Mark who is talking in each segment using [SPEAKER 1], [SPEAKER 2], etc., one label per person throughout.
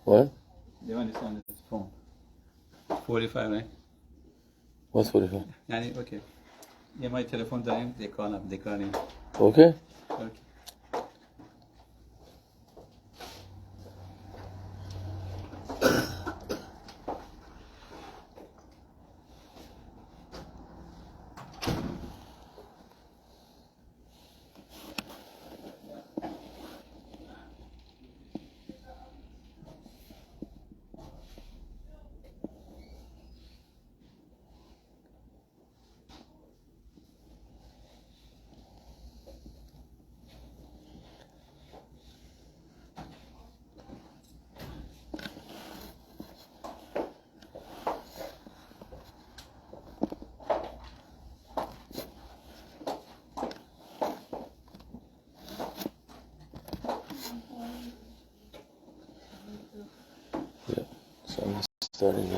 [SPEAKER 1] What?
[SPEAKER 2] The one is on his phone. 45, right?
[SPEAKER 1] What's 45?
[SPEAKER 2] Yani, okay. Yeah, my telephone time, they call up, they call in.
[SPEAKER 1] Okay.
[SPEAKER 2] Okay.
[SPEAKER 1] Yeah. So I'm starting.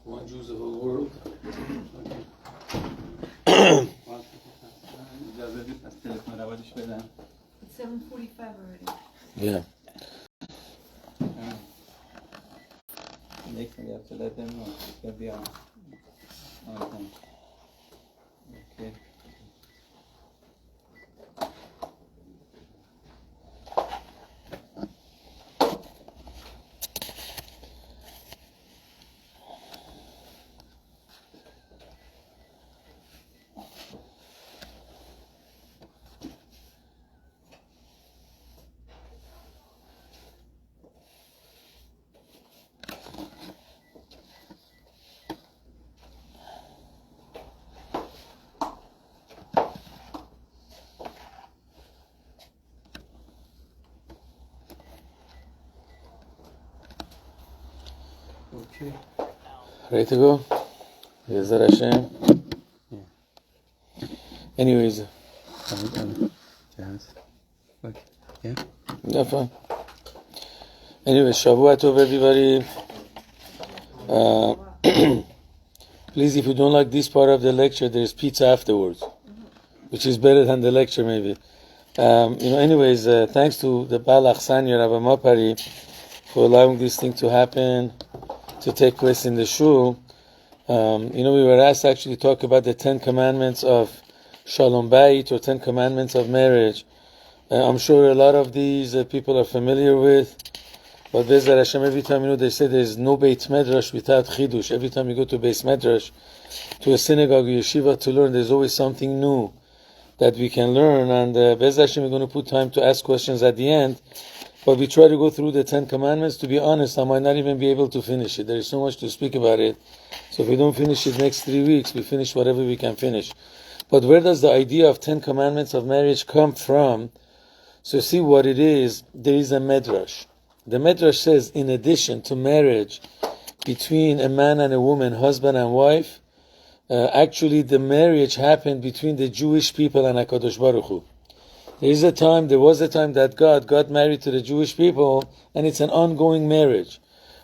[SPEAKER 1] One Jews of the world.
[SPEAKER 3] It's 7:45 already.
[SPEAKER 1] Yeah.
[SPEAKER 2] Next thing you have to let them know. It's going to be on time. Okay. Okay.
[SPEAKER 1] Ready to go? Yezar Hashem. Anyways.
[SPEAKER 2] Okay. Yeah.
[SPEAKER 1] Yeah, fine. Anyway, Shavua Tov, everybody. Please, if you don't like this part of the lecture, there's pizza afterwards, which is better than the lecture, maybe. Anyways, thanks to the Baal Achsanya, Rabbi Mapari, for allowing this thing to happen, to take place in the shul. We were asked actually to talk about the 10 commandments of Shalom Bayit, or 10 commandments of marriage. I'm sure a lot of these people are familiar with, but Be'ezrat Hashem, every time, they say there's no Beit Medrash without Chidush. Every time you go to Beit Medrash, to a synagogue or yeshiva to learn, there's always something new that we can learn. And Be'ezrat Hashem, we're going to put time to ask questions at the end. But we try to go through the 10 commandments. To be honest, I might not even be able to finish it. There is so much to speak about it. So if we don't finish it next 3 weeks, we finish whatever we can finish. But where does the idea of 10 commandments of marriage come from? So see what it is. There is a medrash. The medrash says, in addition to marriage between a man and a woman, husband and wife, actually the marriage happened between the Jewish people and HaKadosh Baruch Hu. There was a time that God got married to the Jewish people, and it's an ongoing marriage.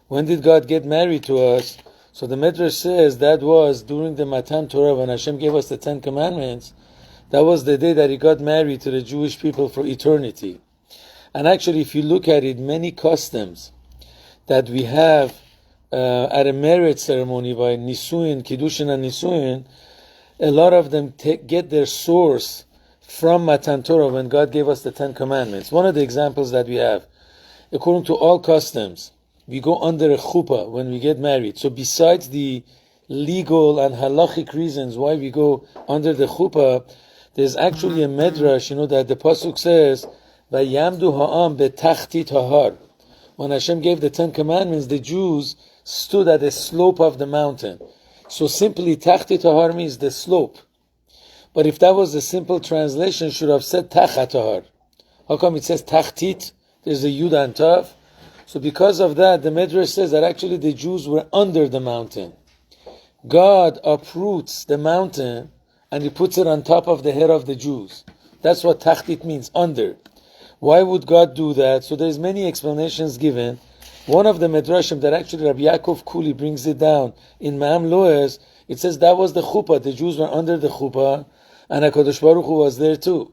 [SPEAKER 1] When did God get married to us? So the Medrash says that was during the Matan Torah, when Hashem gave us the 10 commandments. That was the day that He got married to the Jewish people for eternity. And actually, if you look at it, many customs that we have at a marriage ceremony by Nisuin, Kiddushin and Nisuin, a lot of them get their source from Matan Torah, when God gave us the 10 commandments. One of the examples that we have, according to all customs, we go under a chuppah when we get married. So besides the legal and halachic reasons why we go under the chuppah, there's actually a medrash, that the pasuk says, "Vayamdu ha'am betachtit hahar." When Hashem gave the 10 commandments, the Jews stood at the slope of the mountain. So simply, tachtit hahar means the slope. But if that was a simple translation, should have said tachat hahar. How come it says tachtit? There's a yud and tav. So because of that, the Medrash says that actually the Jews were under the mountain. God uproots the mountain and he puts it on top of the head of the Jews. That's what tachtit means, under. Why would God do that? So there's many explanations given. One of the Medrashim that actually Rabbi Yaakov Kuli brings it down in Ma'am Loez, it says that was the chuppah. The Jews were under the chuppah, and HaKadosh Baruch Hu was there too.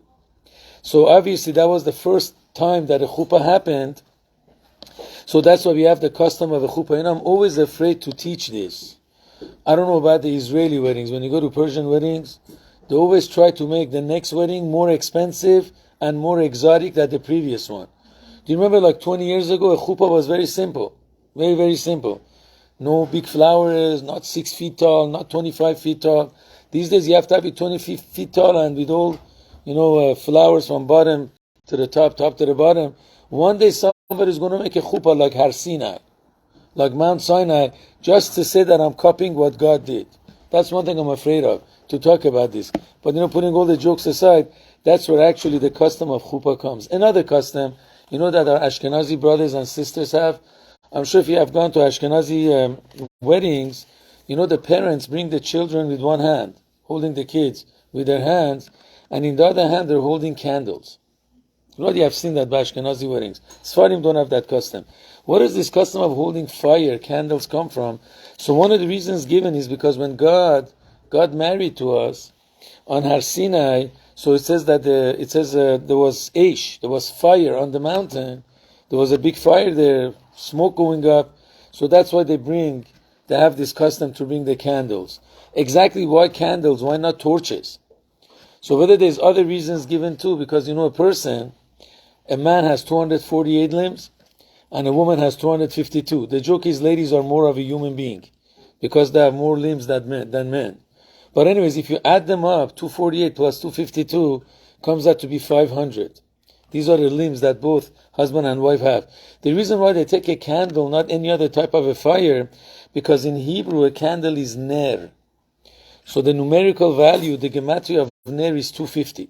[SPEAKER 1] So obviously that was the first time that a chuppah happened. So that's why we have the custom of a chuppah. And I'm always afraid to teach this. I don't know about the Israeli weddings. When you go to Persian weddings, they always try to make the next wedding more expensive and more exotic than the previous one. Do you remember like 20 years ago, a chuppah was very simple. Very, very simple. No big flowers, not 6 feet tall, not 25 feet tall. These days you have to have it 20 feet tall and with all, flowers from bottom to the top to the bottom. One day somebody's going to make a chuppah like Har Sinai, like Mount Sinai, just to say that I'm copying what God did. That's one thing I'm afraid of, to talk about this. But putting all the jokes aside, that's where actually the custom of chuppah comes. Another custom, that our Ashkenazi brothers and sisters have. I'm sure if you have gone to Ashkenazi weddings, the parents bring the children with one hand, holding the kids with their hands, and in the other hand they're holding candles. You have seen that by Ashkenazi weddings. Sfarim don't have that custom. Where does this custom of holding fire, candles, come from? So one of the reasons given is because when God married to us on Har Sinai, so it says that there was Aish, there was fire on the mountain. There was a big fire there, smoke going up. So that's why they have this custom to bring the candles. Exactly why candles? Why not torches? So whether there's other reasons given too, because a man has 248 limbs and a woman has 252. The joke is ladies are more of a human being because they have more limbs than men. But anyways, if you add them up, 248 plus 252 comes out to be 500. These are the limbs that both husband and wife have. The reason why they take a candle, not any other type of a fire, because in Hebrew a candle is ner. So the numerical value, the gematria of ner is 250.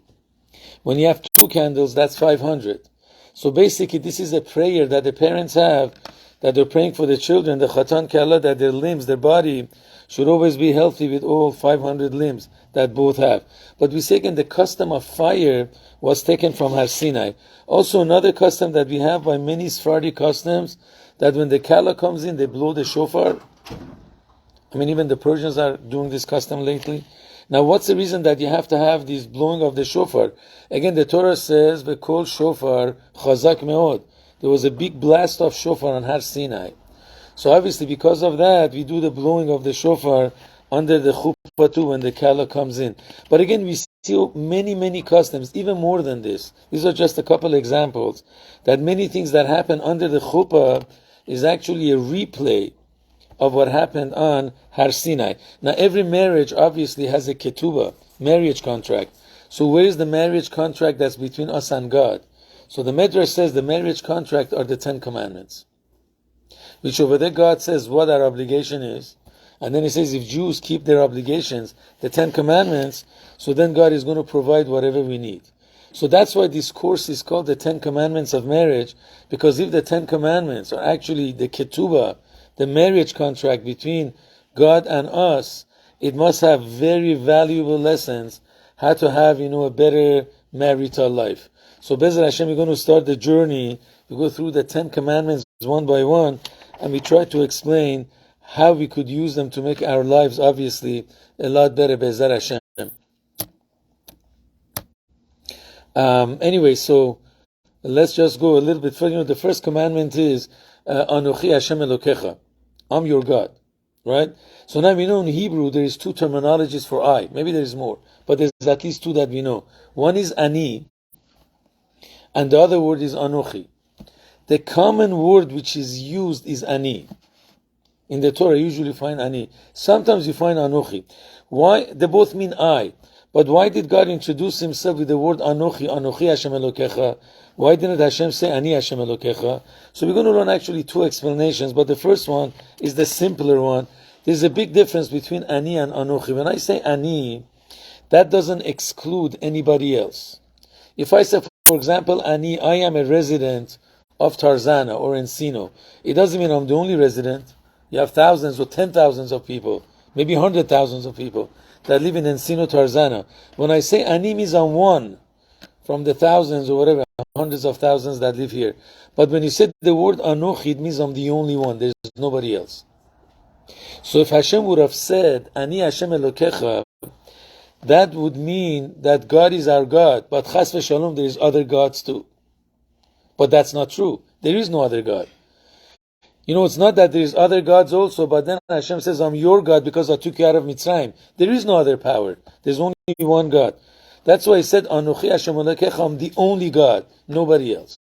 [SPEAKER 1] When you have 2 candles, that's 500. So basically this is a prayer that the parents have, that they're praying for the children, the Chatan Kala, that their limbs, their body should always be healthy with all 500 limbs that both have. But we say again, the custom of fire was taken from Har Sinai. Also another custom that we have by many Sephardi customs, that when the Kala comes in, they blow the shofar. Even the Persians are doing this custom lately. Now what's the reason that you have to have this blowing of the shofar? Again, the Torah says, V'kol shofar chazak meod. There was a big blast of shofar on Har Sinai. So obviously because of that, we do the blowing of the shofar under the chuppah too when the kala comes in. But again, we see many, many customs, even more than this. These are just a couple examples, that many things that happen under the chuppah is actually a replay of what happened on Har Sinai. Now every marriage obviously has a ketubah, marriage contract. So where is the marriage contract that's between us and God? So the Medrash says the marriage contract are the 10 commandments. Which over there God says what our obligation is. And then he says if Jews keep their obligations, the 10 commandments, so then God is going to provide whatever we need. So that's why this course is called the 10 commandments of marriage, because if the 10 commandments are actually the ketubah, the marriage contract between God and us, it must have very valuable lessons how to have, a better marital life. So Be'ezer Hashem, we're going to start the journey. We go through the 10 commandments one by one, and we try to explain how we could use them to make our lives, obviously, a lot better, Be'ezer Hashem. Anyway, so let's just go a little bit further. The first commandment is, Anochi Hashem Elokecha. I'm your God. Right? So now we know in Hebrew there is 2 terminologies for I. Maybe there is more, but there's at least 2 that we know. One is Ani, and the other word is Anochi. The common word which is used is Ani. In the Torah, you usually find Ani. Sometimes you find Anochi. Why? They both mean I. But why did God introduce himself with the word Anochi, Anochi Hashem Elokecha? Why didn't Hashem say Ani Hashem Elokecha? So we're going to learn actually 2 explanations, but the first one is the simpler one. There's a big difference between Ani and Anochi. When I say Ani, that doesn't exclude anybody else. If I say, for example, Ani, I am a resident of Tarzana or Encino, it doesn't mean I'm the only resident. You have thousands or 10,000s of people, maybe 100,000s of people. that live in Encino Tarzana. When I say Ani means I'm one from the thousands or whatever, hundreds of thousands that live here. But when you said the word Anochi, it means I'm the only one. There's nobody else. So if Hashem would have said Ani Hashem Elokecha, that would mean that God is our God, but Chas v'Shalom, there is other gods too. But that's not true. There is no other God. It's not that there is other gods also, but then Hashem says, I'm your God because I took you out of Mitzrayim. There is no other power. There's only one God. That's why he said, Anochi Hashem Elokecha, I'm the only God, nobody else.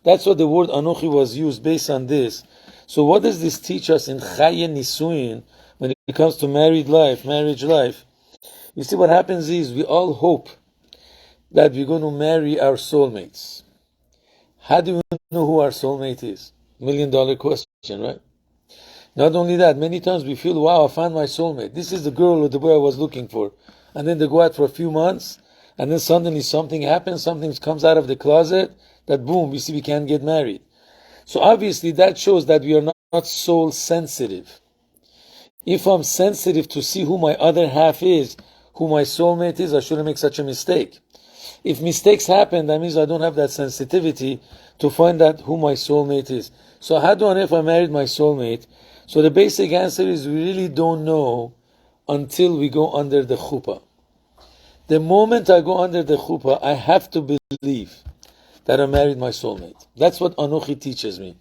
[SPEAKER 1] That's what the word Anochi was used based on this. So what does this teach us in Chaye Nisuin when it comes to marriage life? You see, what happens is we all hope that we're going to marry our soulmates. How do we know who our soulmate is? $1 million question, right? Not only that, many times we feel, wow, I found my soulmate. This is the girl or the boy I was looking for. And then they go out for a few months, and then suddenly something happens, something comes out of the closet, that boom, we see we can't get married. So obviously that shows that we are not soul sensitive. If I'm sensitive to see who my other half is, who my soulmate is, I shouldn't make such a mistake. If mistakes happen, that means I don't have that sensitivity to find out who my soulmate is. So how do I know if I married my soulmate? So the basic answer is we really don't know until we go under the chuppah. The moment I go under the chuppah, I have to believe that I married my soulmate. That's what Anochi teaches me.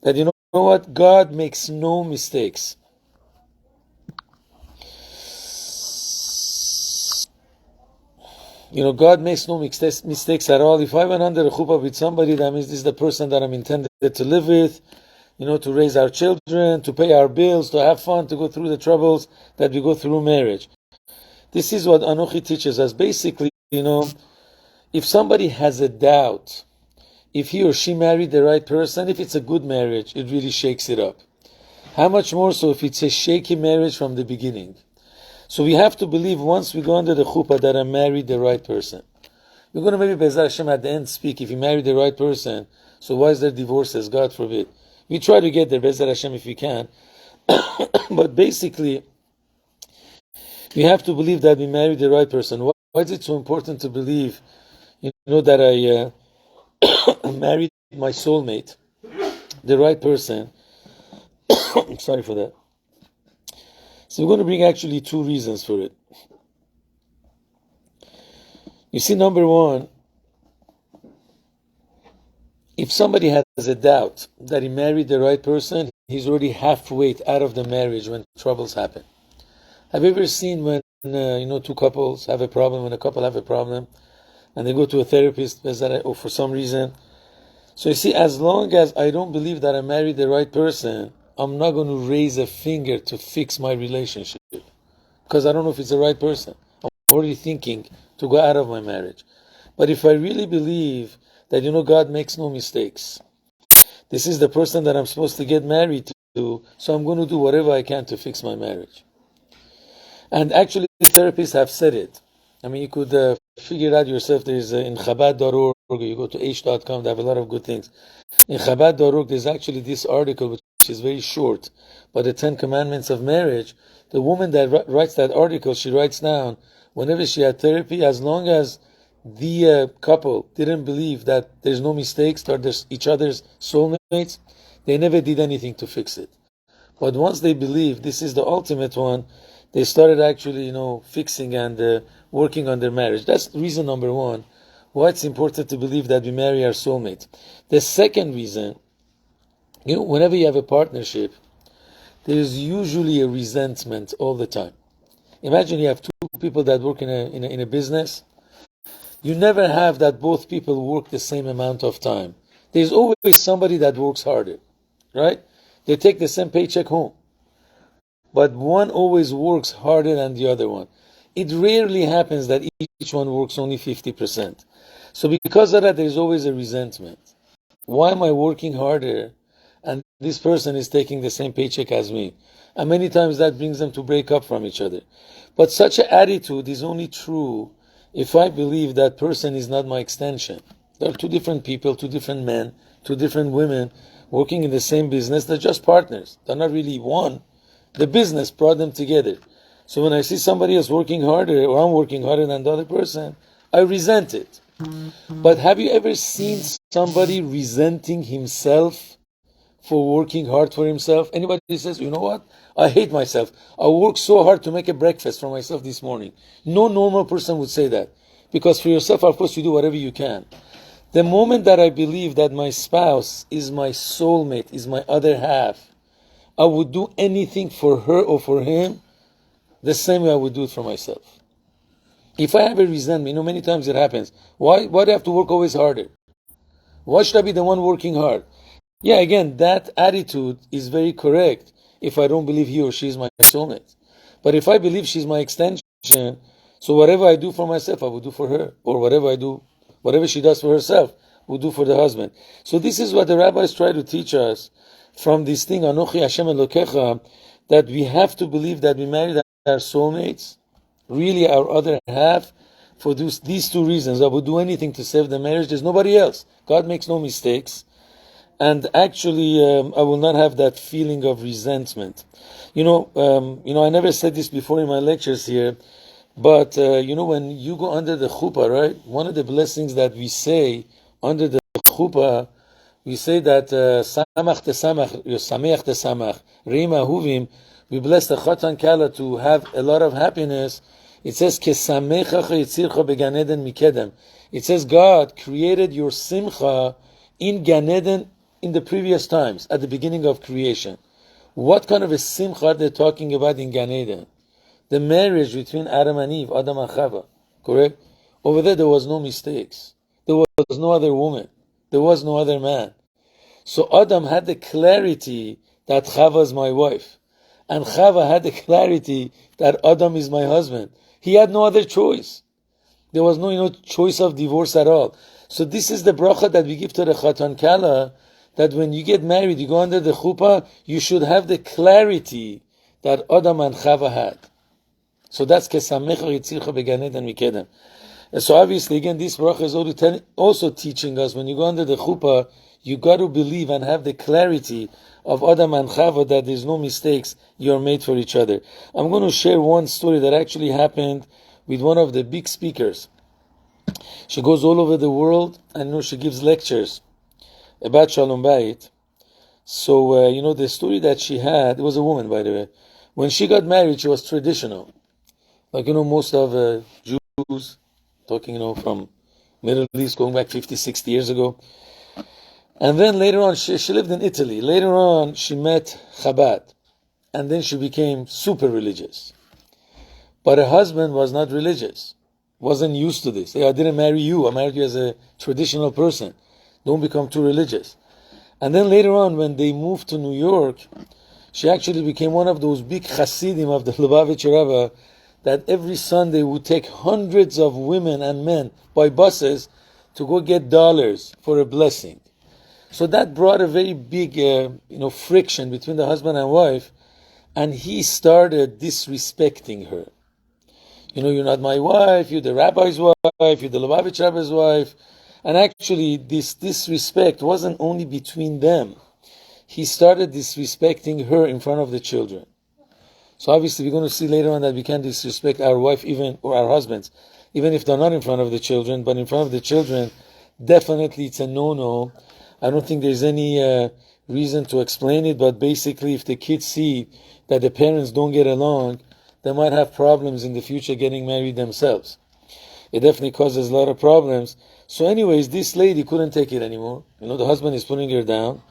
[SPEAKER 1] That you know what? God makes no mistakes. God makes no mistakes at all. If I went under a chuppah with somebody, that means this is the person that I'm intended to live with, to raise our children, to pay our bills, to have fun, to go through the troubles that we go through marriage. This is what Anochi teaches us. Basically, if somebody has a doubt, if he or she married the right person, if it's a good marriage, it really shakes it up. How much more so if it's a shaky marriage from the beginning? So we have to believe once we go under the chuppah that I married the right person. We're going to maybe Be'ezrat Hashem at the end speak, if you married the right person, so why is there divorces? God forbid. We try to get there, Be'ezrat Hashem, if we can. But basically, we have to believe that we married the right person. Why is it so important to believe, that I married my soulmate, the right person? Sorry for that. So we're going to bring actually two reasons for it. You see, number one, if somebody has a doubt that he married the right person, he's already halfway out of the marriage when troubles happen. Have you ever seen when, two couples have a problem, when a couple have a problem, and they go to a therapist, or for some reason? So you see, as long as I don't believe that I married the right person, I'm not going to raise a finger to fix my relationship because I don't know if it's the right person. I'm already thinking to go out of my marriage. But if I really believe that, God makes no mistakes, this is the person that I'm supposed to get married to, so I'm going to do whatever I can to fix my marriage. And actually, therapists have said it. I mean, you could figure it out yourself. There's in Chabad.org, you go to h.com, they have a lot of good things. In Chabad.org, there's actually this article, which is very short, but the 10 Commandments of Marriage. The woman that writes that article, she writes down, whenever she had therapy, as long as the couple didn't believe that there's no mistakes, that there's each other's soulmates, they never did anything to fix it. But once they believe this is the ultimate one, they started actually, fixing and working on their marriage. That's reason number one, why it's important to believe that we marry our soulmate. The second reason, whenever you have a partnership, there is usually a resentment all the time. Imagine you have two people that work in a business. You never have that both people work the same amount of time. There's always somebody that works harder, right? They take the same paycheck home. But one always works harder than the other one. It rarely happens that each one works only 50%. So because of that, there's always a resentment. Why am I working harder and this person is taking the same paycheck as me? And many times that brings them to break up from each other. But such an attitude is only true if I believe that person is not my extension. There are two different people, two different men, two different women working in the same business. They're just partners. They're not really one. The business brought them together. So when I see somebody else working harder, or I'm working harder than the other person, I resent it. But have you ever seen somebody resenting himself for working hard for himself? Anybody says, you know what? I hate myself. I worked so hard to make a breakfast for myself this morning. No normal person would say that. Because for yourself, of course, you do whatever you can. The moment that I believe that my spouse is my soulmate, is my other half, I would do anything for her or for him the same way I would do it for myself. If I have a resentment, many times it happens. Why do I have to work always harder? Why should I be the one working hard? Yeah, again, that attitude is very correct if I don't believe he or she is my soulmate. But if I believe she's my extension, so whatever I do for myself, I will do for her. Or whatever she does for herself, will do for the husband. So this is what the rabbis try to teach us from this thing, Anochi Hashem Elokecha, that we have to believe that we married our soulmates, really our other half, for these two reasons. I would do anything to save the marriage. There's nobody else. God makes no mistakes. And actually, I will not have that feeling of resentment. I never said this before in my lectures here, but when you go under the chuppah, right? One of the blessings that we say under the chuppah, we say that samach tesamach, sameach tesamach, reim ahuvim. We bless the Chatan Kala to have a lot of happiness. It says kesamecha yitzircha began eden mikedem. It says God created your simcha in Gan Eden in the previous times, at the beginning of creation. What kind of a simcha are they talking about in Gan Eden? The marriage between Adam and Eve, Adam and Chava, correct? Over there was no mistakes. There was no other woman. There was no other man. So Adam had the clarity that Chava is my wife. And Chava had the clarity that Adam is my husband. He had no other choice. There was no choice of divorce at all. So this is the bracha that we give to the Chatan Kala, that when you get married, you go under the chuppah, you should have the clarity that Adam and Chava had. So that's kesamecha yitzircha began eden mikedem. So obviously, again, this bracha is also teaching us, when you go under the chuppah, you got to believe and have the clarity of Adam and Chava that there's no mistakes, you're made for each other. I'm going to share one story that actually happened with one of the big speakers. She goes all over the world, and she gives lectures about Shalom Bayit. So, the story that she had, it was a woman, by the way. When she got married, she was traditional. Like, most of Jews, talking, from Middle East, going back 50, 60 years ago. And then later on, she lived in Italy. Later on, she met Chabad. And then she became super religious. But her husband was not religious. Wasn't used to this. Hey, I didn't marry you. I married you as a traditional person. Don't become too religious. And then later on, when they moved to New York, she actually became one of those big Hasidim of the Lubavitcher Rebbe, that every Sunday would take hundreds of women and men by buses to go get dollars for a blessing. So that brought a very big, friction between the husband and wife, and he started disrespecting her. You're not my wife, you're the rabbi's wife, you're the Lubavitch Rebbe's wife. And actually, this disrespect wasn't only between them. He started disrespecting her in front of the children. So obviously, we're going to see later on that we can't disrespect our wife or our husbands, even if they're not in front of the children. But in front of the children, definitely it's a no-no. I don't think there's any reason to explain it, but basically, if the kids see that the parents don't get along, they might have problems in the future getting married themselves. It definitely causes a lot of problems. So anyways, this lady couldn't take it anymore. The husband is putting her down.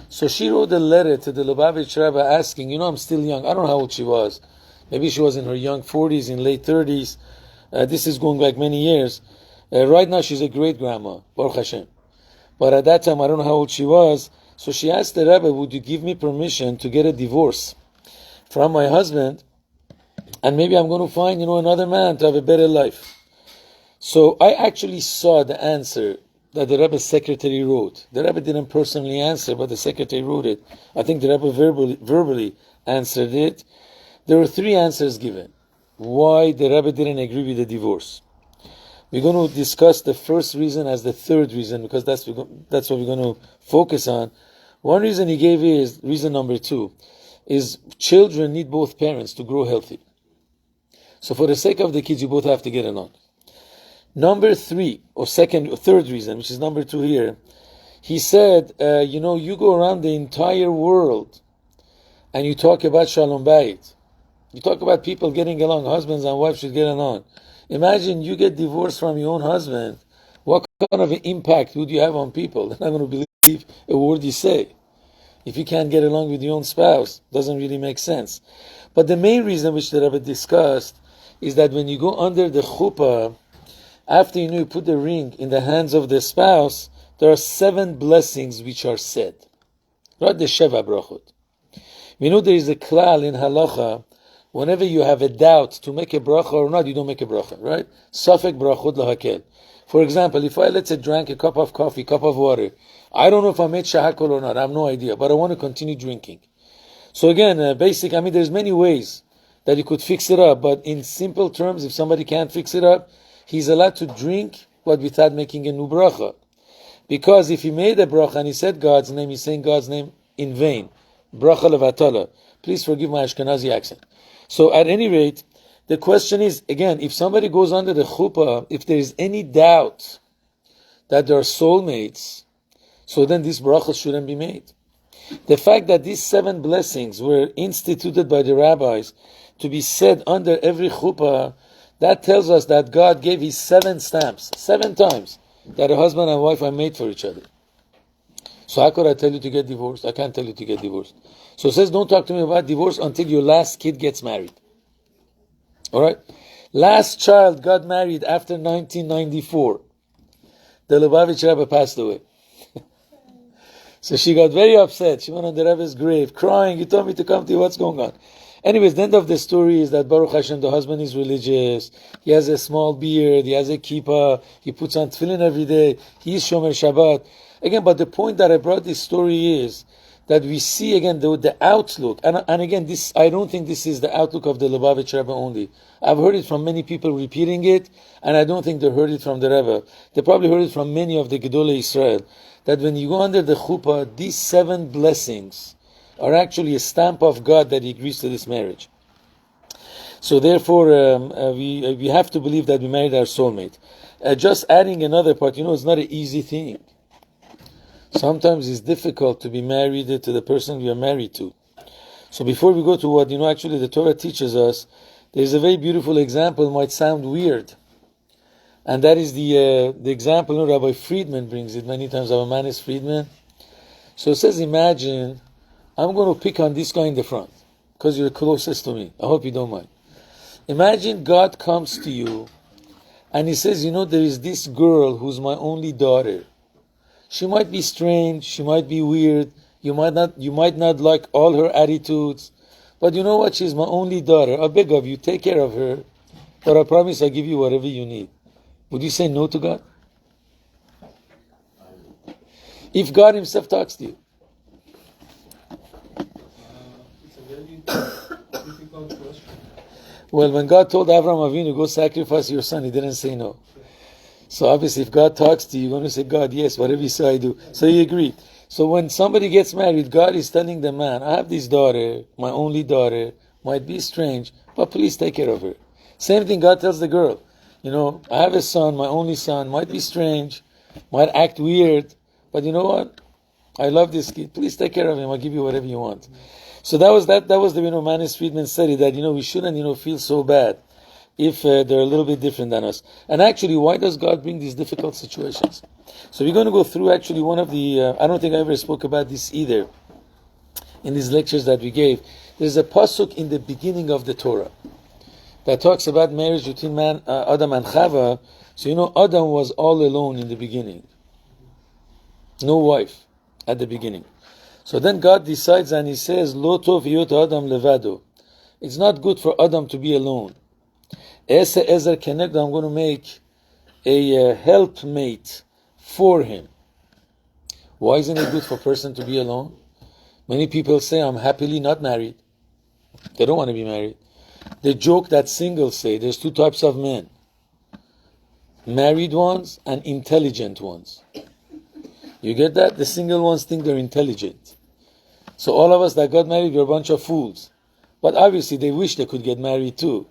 [SPEAKER 1] So she wrote a letter to the Lubavitch Rebbe asking, I'm still young. I don't know how old she was. Maybe she was in her young 40s, in late 30s. This is going back many years. Right now she's a great grandma, Baruch Hashem. But at that time, I don't know how old she was. So she asked the Rebbe, would you give me permission to get a divorce from my husband? And maybe I'm going to find, another man to have a better life. So I actually saw the answer that the Rebbe's secretary wrote. The Rebbe didn't personally answer, but the secretary wrote it. I think the Rebbe verbally answered it. There were 3 answers given why the Rebbe didn't agree with the divorce. We're going to discuss the first reason as the third reason, because that's what we're going to focus on. One reason he gave is, reason number 2, is children need both parents to grow healthy. So for the sake of the kids, you both have to get along. Number three, or third reason, which is number two here, he said, you go around the entire world and you talk about Shalom Bayit. You talk about people getting along, husbands and wives should get along. Imagine you get divorced from your own husband. What kind of an impact would you have on people? They're not going to believe a word you say. If you can't get along with your own spouse, doesn't really make sense. But the main reason which the Rebbe discussed is that when you go under the chuppah, after you put the ring in the hands of the spouse, there are 7 blessings which are said. Right, the Sheva Brachot. We know there is a klal in halacha. Whenever you have a doubt to make a bracha or not, you don't make a bracha, right? Safek brachot lahakel. For example, if I, let's say, drank a cup of coffee, cup of water, I don't know if I made shahakol or not, I have no idea, but I want to continue drinking. So again, there's many ways that you could fix it up, but in simple terms, if somebody can't fix it up, he's allowed to drink, but without making a new bracha. Because if he made a bracha and he said God's name, he's saying God's name in vain. Bracha levatala. Please forgive my Ashkenazi accent. So at any rate, the question is, again, if somebody goes under the chuppah, if there is any doubt that they are soulmates, so then this bracha shouldn't be made. The fact that these 7 blessings were instituted by the rabbis to be said under every chuppah, that tells us that God gave his 7 stamps, 7 times, that a husband and wife are made for each other. So how could I tell you to get divorced? I can't tell you to get divorced. So it says, don't talk to me about divorce until your last kid gets married. Alright? Last child got married after 1994. The Lubavitch Rebbe passed away. So she got very upset. She went on the Rebbe's grave, crying, "You told me to come to you, what's going on?" Anyways, the end of the story is that Baruch Hashem, the husband is religious, he has a small beard, he has a kippah, he puts on tefillin every day, he is Shomer Shabbat. Again, but the point that I brought this story is that we see again the outlook, and again, this I don't think this is the outlook of the Lubavitch Rebbe only. I've heard it from many people repeating it, and I don't think they heard it from the Rebbe. They probably heard it from many of the Gedolei Israel, that when you go under the chuppah, these 7 blessings are actually a stamp of God that he agrees to this marriage. So therefore, we have to believe that we married our soulmate. Just adding another part, it's not an easy thing. Sometimes it's difficult to be married to the person we are married to. So before we go to what, actually the Torah teaches us, there's a very beautiful example, might sound weird. And that is the example, Rabbi Friedman brings it many times, our man is Friedman. So it says, imagine, I'm going to pick on this guy in the front, because you're closest to me. I hope you don't mind. Imagine God comes to you, and he says, there is this girl who's my only daughter. She might be strange, she might be weird, you might not like all her attitudes, but you know what, she's my only daughter. I beg of you, take care of her, but I promise I'll give you whatever you need. Would you say no to God? If God himself talks to you.
[SPEAKER 2] It's a very difficult question.
[SPEAKER 1] Well, when God told Avraham Avinu, go sacrifice your son, he didn't say no. So obviously, if God talks to you, you're going to say, God, yes, whatever you say, I do. So you agree. So when somebody gets married, God is telling the man, I have this daughter, my only daughter, might be strange, but please take care of her. Same thing God tells the girl. I have a son, my only son, might be strange, might act weird, but you know what? I love this kid. Please take care of him. I'll give you whatever you want. So that was the, Manis Friedman said it, that, we shouldn't, feel so bad if they're a little bit different than us. And actually, why does God bring these difficult situations? So we're going to go through actually one of the, I don't think I ever spoke about this either in these lectures that we gave. There's a pasuk in the beginning of the Torah that talks about marriage between Adam and Chava. So Adam was all alone in the beginning. No wife at the beginning. So then God decides and he says, Lo tov hiyot Adam levado. It's not good for Adam to be alone. Ese ezer kenegdo, I'm going to make a helpmate for him. Why isn't it good for a person to be alone? Many people say, I'm happily not married. They don't want to be married. The joke that singles say, there's 2 types of men. Married ones and intelligent ones. You get that? The single ones think they're intelligent. So all of us that got married, we're a bunch of fools. But obviously they wish they could get married too.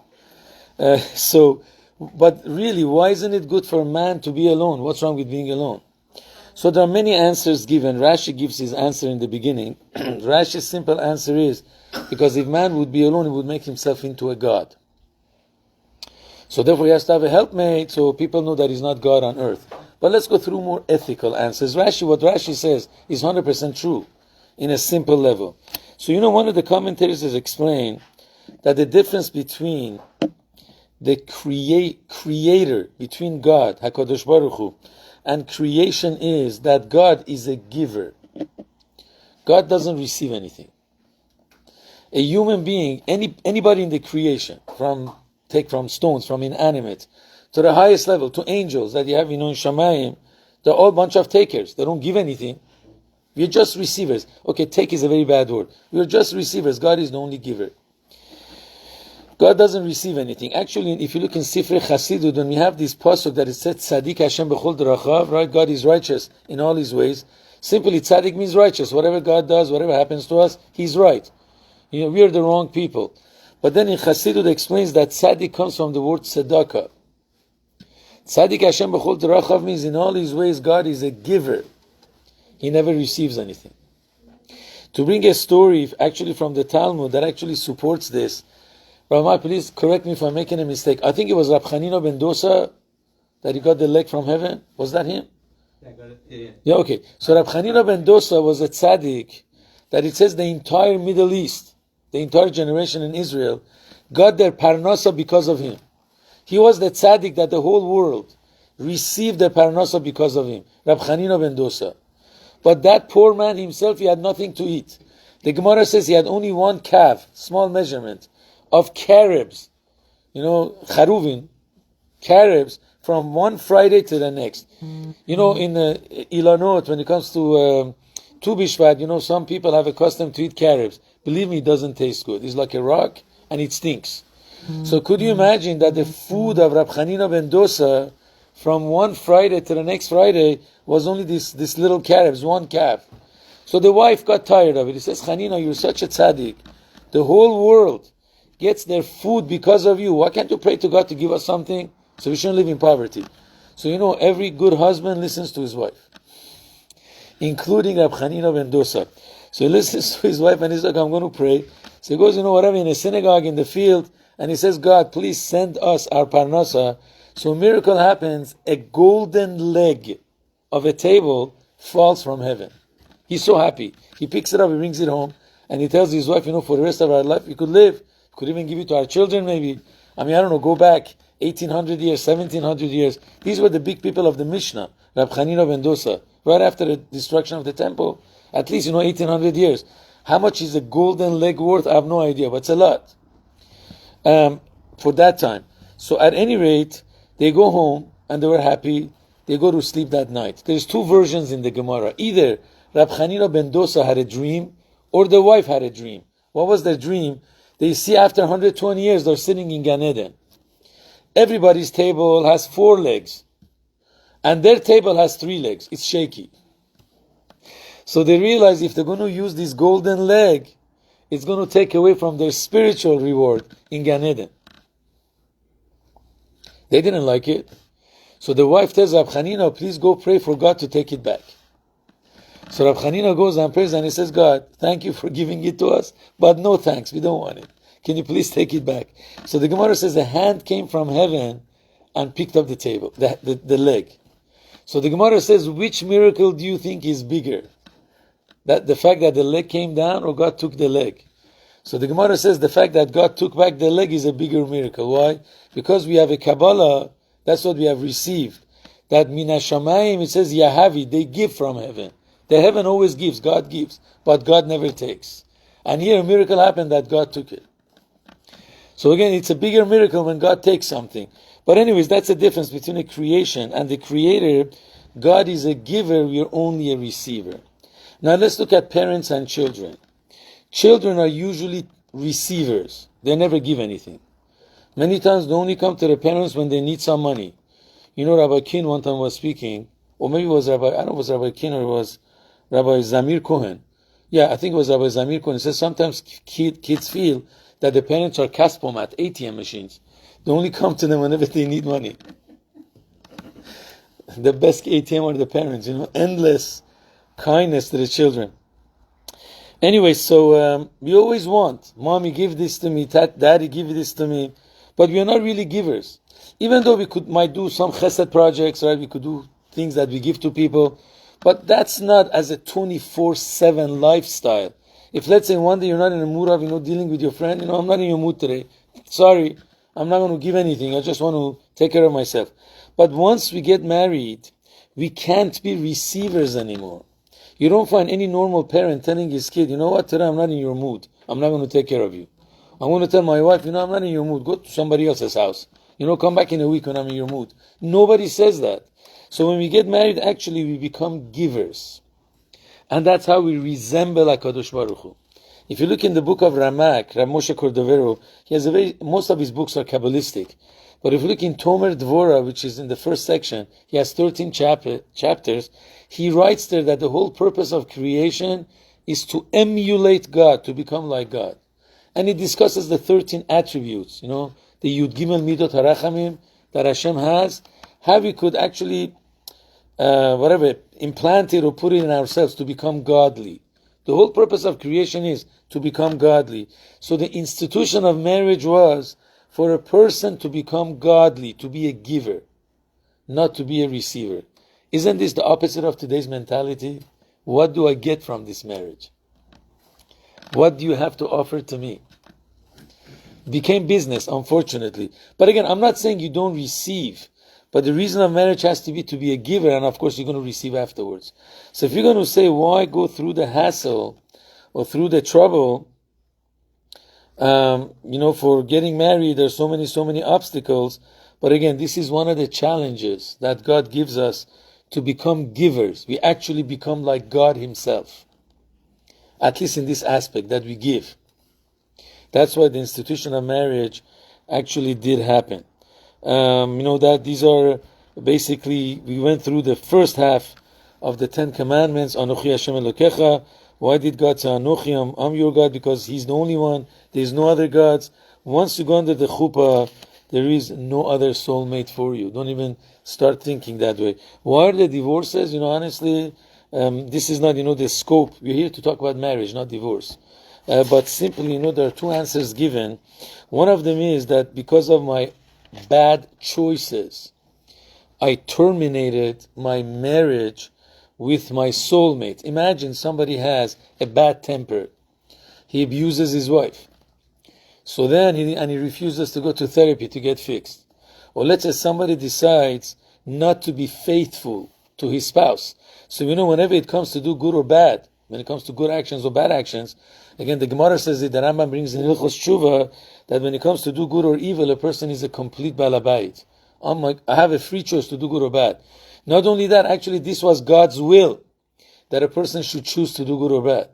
[SPEAKER 1] But really, why isn't it good for a man to be alone? What's wrong with being alone? So there are many answers given. Rashi gives his answer in the beginning. Rashi's simple answer is, because if man would be alone, he would make himself into a god. So therefore he has to have a helpmate, so people know that he's not God on earth. But let's go through more ethical answers. What Rashi says is 100% true in a simple level. So one of the commentators has explained that the difference between the creator, between God, HaKadosh Baruch Hu, and creation is that God is a giver. God doesn't receive anything. A human being, anybody in the creation, from stones, from inanimate, to the highest level, to angels that you have in Shamayim, they're all a bunch of takers. They don't give anything. We're just receivers. Okay, take is a very bad word. We're just receivers. God is the only giver. God doesn't receive anything. Actually, if you look in Sifrei Chasidut, when we have this pasuk that it says Tzadik Hashem b'chol derachav, right? God is righteous in all His ways. Simply, Tzadik means righteous. Whatever God does, whatever happens to us, He's right. We are the wrong people. But then in Chasidut explains that Tzadik comes from the word tzedakah. Tzadik Hashem b'chol derachav means in all His ways, God is a giver. He never receives anything. To bring a story, actually from the Talmud, that actually supports this. Rabbi, please correct me if I'm making a mistake. I think it was Rab Chanina ben Dosa that he got the leg from heaven. Was that him?
[SPEAKER 2] I got it.
[SPEAKER 1] Yeah, okay. So Rab Chanina ben Dosa was a tzaddik that it says the entire Middle East, the entire generation in Israel, got their parnasa because of him. He was the tzaddik that the whole world received their parnasa because of him. Rab Chanina ben Dosa. But that poor man himself, he had nothing to eat. The Gemara says he had only one calf, small measurement, of carobs, charuvin, carobs, from one Friday to the next. In Ilanot, when it comes to Tu Bishvat, some people have a custom to eat carobs. Believe me, it doesn't taste good. It's like a rock, and it stinks. So could you imagine that the food of Rab Chanina ben Dosa, from one Friday to the next Friday, was only this little carobs, one calf. So the wife got tired of it. He says, Chanina, you're such a tzaddik. The whole world gets their food because of you. Why can't you pray to God to give us something so we shouldn't live in poverty? So every good husband listens to his wife, including Rab Chanina ben Dosa. So he listens to his wife and he's like, I'm going to pray. So he goes, whatever, in a synagogue, in the field, and he says, God, please send us our parnasa. So a miracle happens, a golden leg of a table falls from heaven. He's so happy. He picks it up, he brings it home, and he tells his wife, for the rest of our life, we could live. Could even give it to our children, maybe. I don't know, go back 1800 years, 1700 years. These were the big people of the Mishnah, Rab Chanina ben Dosa, right after the destruction of the temple. At least, 1800 years. How much is a golden leg worth? I have no idea, but it's a lot. For that time. So at any rate, they go home, and they were happy. They go to sleep that night. There's two versions in the Gemara. Either Rab Chanina ben Dosa had a dream, or the wife had a dream. What was the dream? They see after 120 years, they're sitting in Gan Eden. Everybody's table has 4 legs. And their table has 3 legs. It's shaky. So they realize if they're going to use this golden leg, it's going to take away from their spiritual reward in Gan Eden. They didn't like it. So the wife tells Rab Chanina, please go pray for God to take it back. So Rab Chanina goes and prays and he says, God, thank you for giving it to us, but no thanks, we don't want it. Can you please take it back? So the Gemara says the hand came from heaven and picked up the table, the leg. So the Gemara says, which miracle do you think is bigger? That the fact that the leg came down or God took the leg? So the Gemara says the fact that God took back the leg is a bigger miracle. Why? Because we have a Kabbalah, that's what we have received. That Mina Shamayim, it says Yahavi, they give from heaven. The heaven always gives, God gives, but God never takes. And here a miracle happened that God took it. So again, it's a bigger miracle when God takes something. But anyways, that's the difference between a creation and the creator. God is a giver, we're only a receiver. Now let's look at parents and children. Children are usually receivers. They never give anything. Many times they only come to the parents when they need some money. Rabbi Kin one time was speaking, or maybe it was Rabbi, I don't know if it was Rabbi Kin or it was Rabbi Zamir Cohen. Yeah, I think it was Rabbi Zamir Cohen. He says sometimes kids feel that the parents are Kaspomat, ATM machines. They only come to them whenever they need money. The best ATM are the parents, endless kindness to the children. Anyway, so we always want, Mommy, give this to me, Daddy, give this to me, but we are not really givers. Even though we might do some chesed projects, right? We could do things that we give to people, but that's not as a 24/7 lifestyle. If let's say one day you're not in a mood of, dealing with your friend, I'm not in your mood today. Sorry, I'm not going to give anything. I just want to take care of myself. But once we get married, we can't be receivers anymore. You don't find any normal parent telling his kid, you know what, today I'm not in your mood. I'm not going to take care of you. I'm going to tell my wife, I'm not in your mood. Go to somebody else's house. Come back in a week when I'm in your mood. Nobody says that. So when we get married, actually we become givers. And that's how we resemble HaKadosh Baruch Hu. If you look in the book of Ramak, Rav Moshe Cordovero, he has most of his books are Kabbalistic. But if you look in Tomer Dvora, which is in the first section, he has 13 chapters. He writes there that the whole purpose of creation is to emulate God, to become like God. And he discusses the 13 attributes, the Yud Gimel Midot HaRachamim that Hashem has, how we could actually, implant it or put it in ourselves to become godly. The whole purpose of creation is to become godly. So the institution of marriage was for a person to become godly, to be a giver, not to be a receiver. Isn't this the opposite of today's mentality? What do I get from this marriage? What do you have to offer to me? Became business, unfortunately. But again, I'm not saying you don't receive, but the reason of marriage has to be a giver, and of course you're going to receive afterwards. So if you're going to say, why go through the hassle or through the trouble, for getting married, there's so many obstacles. But again, this is one of the challenges that God gives us to become givers. We actually become like God Himself. At least in this aspect that we give. That's why the institution of marriage actually did happen. That these are basically, we went through the first half of the 10 Commandments. Anochi Hashem Elokecha. Why did God say Anochi, I'm your God? Because He's the only one. There's no other gods. Once you go under the chuppah, there is no other soulmate for you. Don't even start thinking that way. Why are the divorces? Honestly, this is not, the scope. We're here to talk about marriage, not divorce. But simply, there are two answers given. One of them is that because of my bad choices, I terminated my marriage with my soulmate. Imagine somebody has a bad temper. He abuses his wife. So then he refuses to go to therapy to get fixed. Or let's say somebody decides not to be faithful to his spouse. So whenever it comes to do good or bad, when it comes to good actions or bad actions, again the Gemara says that the Rambam brings in Hilchos Tshuva that when it comes to do good or evil, a person is a complete balabait. I have a free choice to do good or bad. Not only that, actually this was God's will, that a person should choose to do good or bad.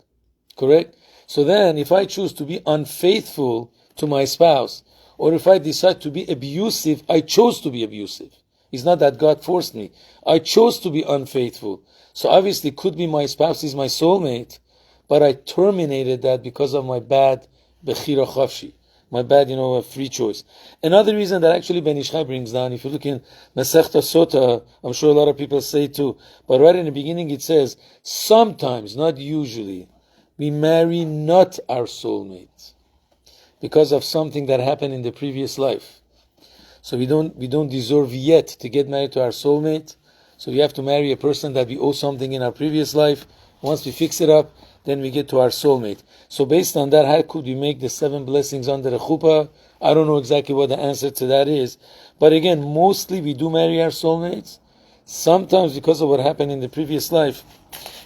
[SPEAKER 1] Correct? So then, if I choose to be unfaithful to my spouse, or if I decide to be abusive, I chose to be abusive. It's not that God forced me. I chose to be unfaithful. So obviously, could be my spouse is my soulmate, but I terminated that because of my bad bechira chafshi, my bad, free choice. Another reason that actually Ben Ish Chai brings down, if you look in Masechta Sota, I'm sure a lot of people say too, but right in the beginning it says, sometimes, not usually, we marry not our soulmate because of something that happened in the previous life. So we don't deserve yet to get married to our soulmate. So we have to marry a person that we owe something in our previous life. Once we fix it up, then we get to our soulmate. So based on that, how could we make the 7 blessings under the chuppah? I don't know exactly what the answer to that is. But again, mostly we do marry our soulmates. Sometimes because of what happened in the previous life.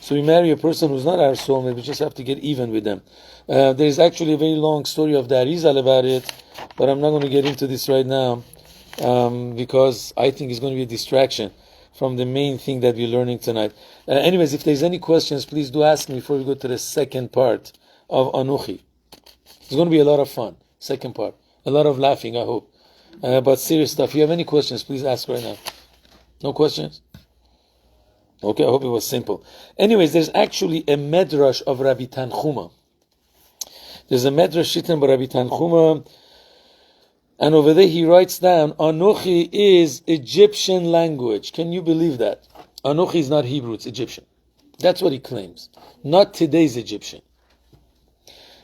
[SPEAKER 1] So we marry a person who's not our soulmate, we just have to get even with them. There's actually a very long story of the Arizal about it, but I'm not going to get into this right now, because I think it's going to be a distraction from the main thing that we're learning tonight. Anyways, if there's any questions, please do ask me before we go to the second part of Anuchi. It's going to be a lot of fun, second part. A lot of laughing, I hope. But serious stuff. If you have any questions, please ask right now. No questions? Okay, I hope it was simple. Anyways, there's actually a medrash of Rabbi Tanchuma. There's a medrash written by Rabbi Tanchuma And over there he writes down, Anochi is Egyptian language. Can you believe that? Anochi is not Hebrew, it's Egyptian. That's what he claims. Not today's Egyptian.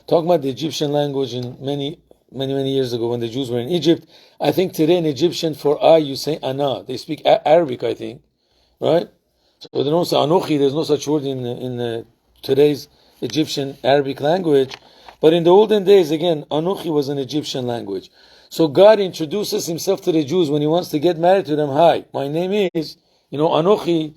[SPEAKER 1] Talking about the Egyptian language in many years ago when the Jews were in Egypt. I think today in Egyptian for I you say Ana. They speak Arabic, I think. Right? So they don't say Anochi, there's no such word in today's Egyptian Arabic language. But in the olden days, again, Anochi was an Egyptian language. So God introduces himself to the Jews when he wants to get married to them. Hi, my name is, Anochi.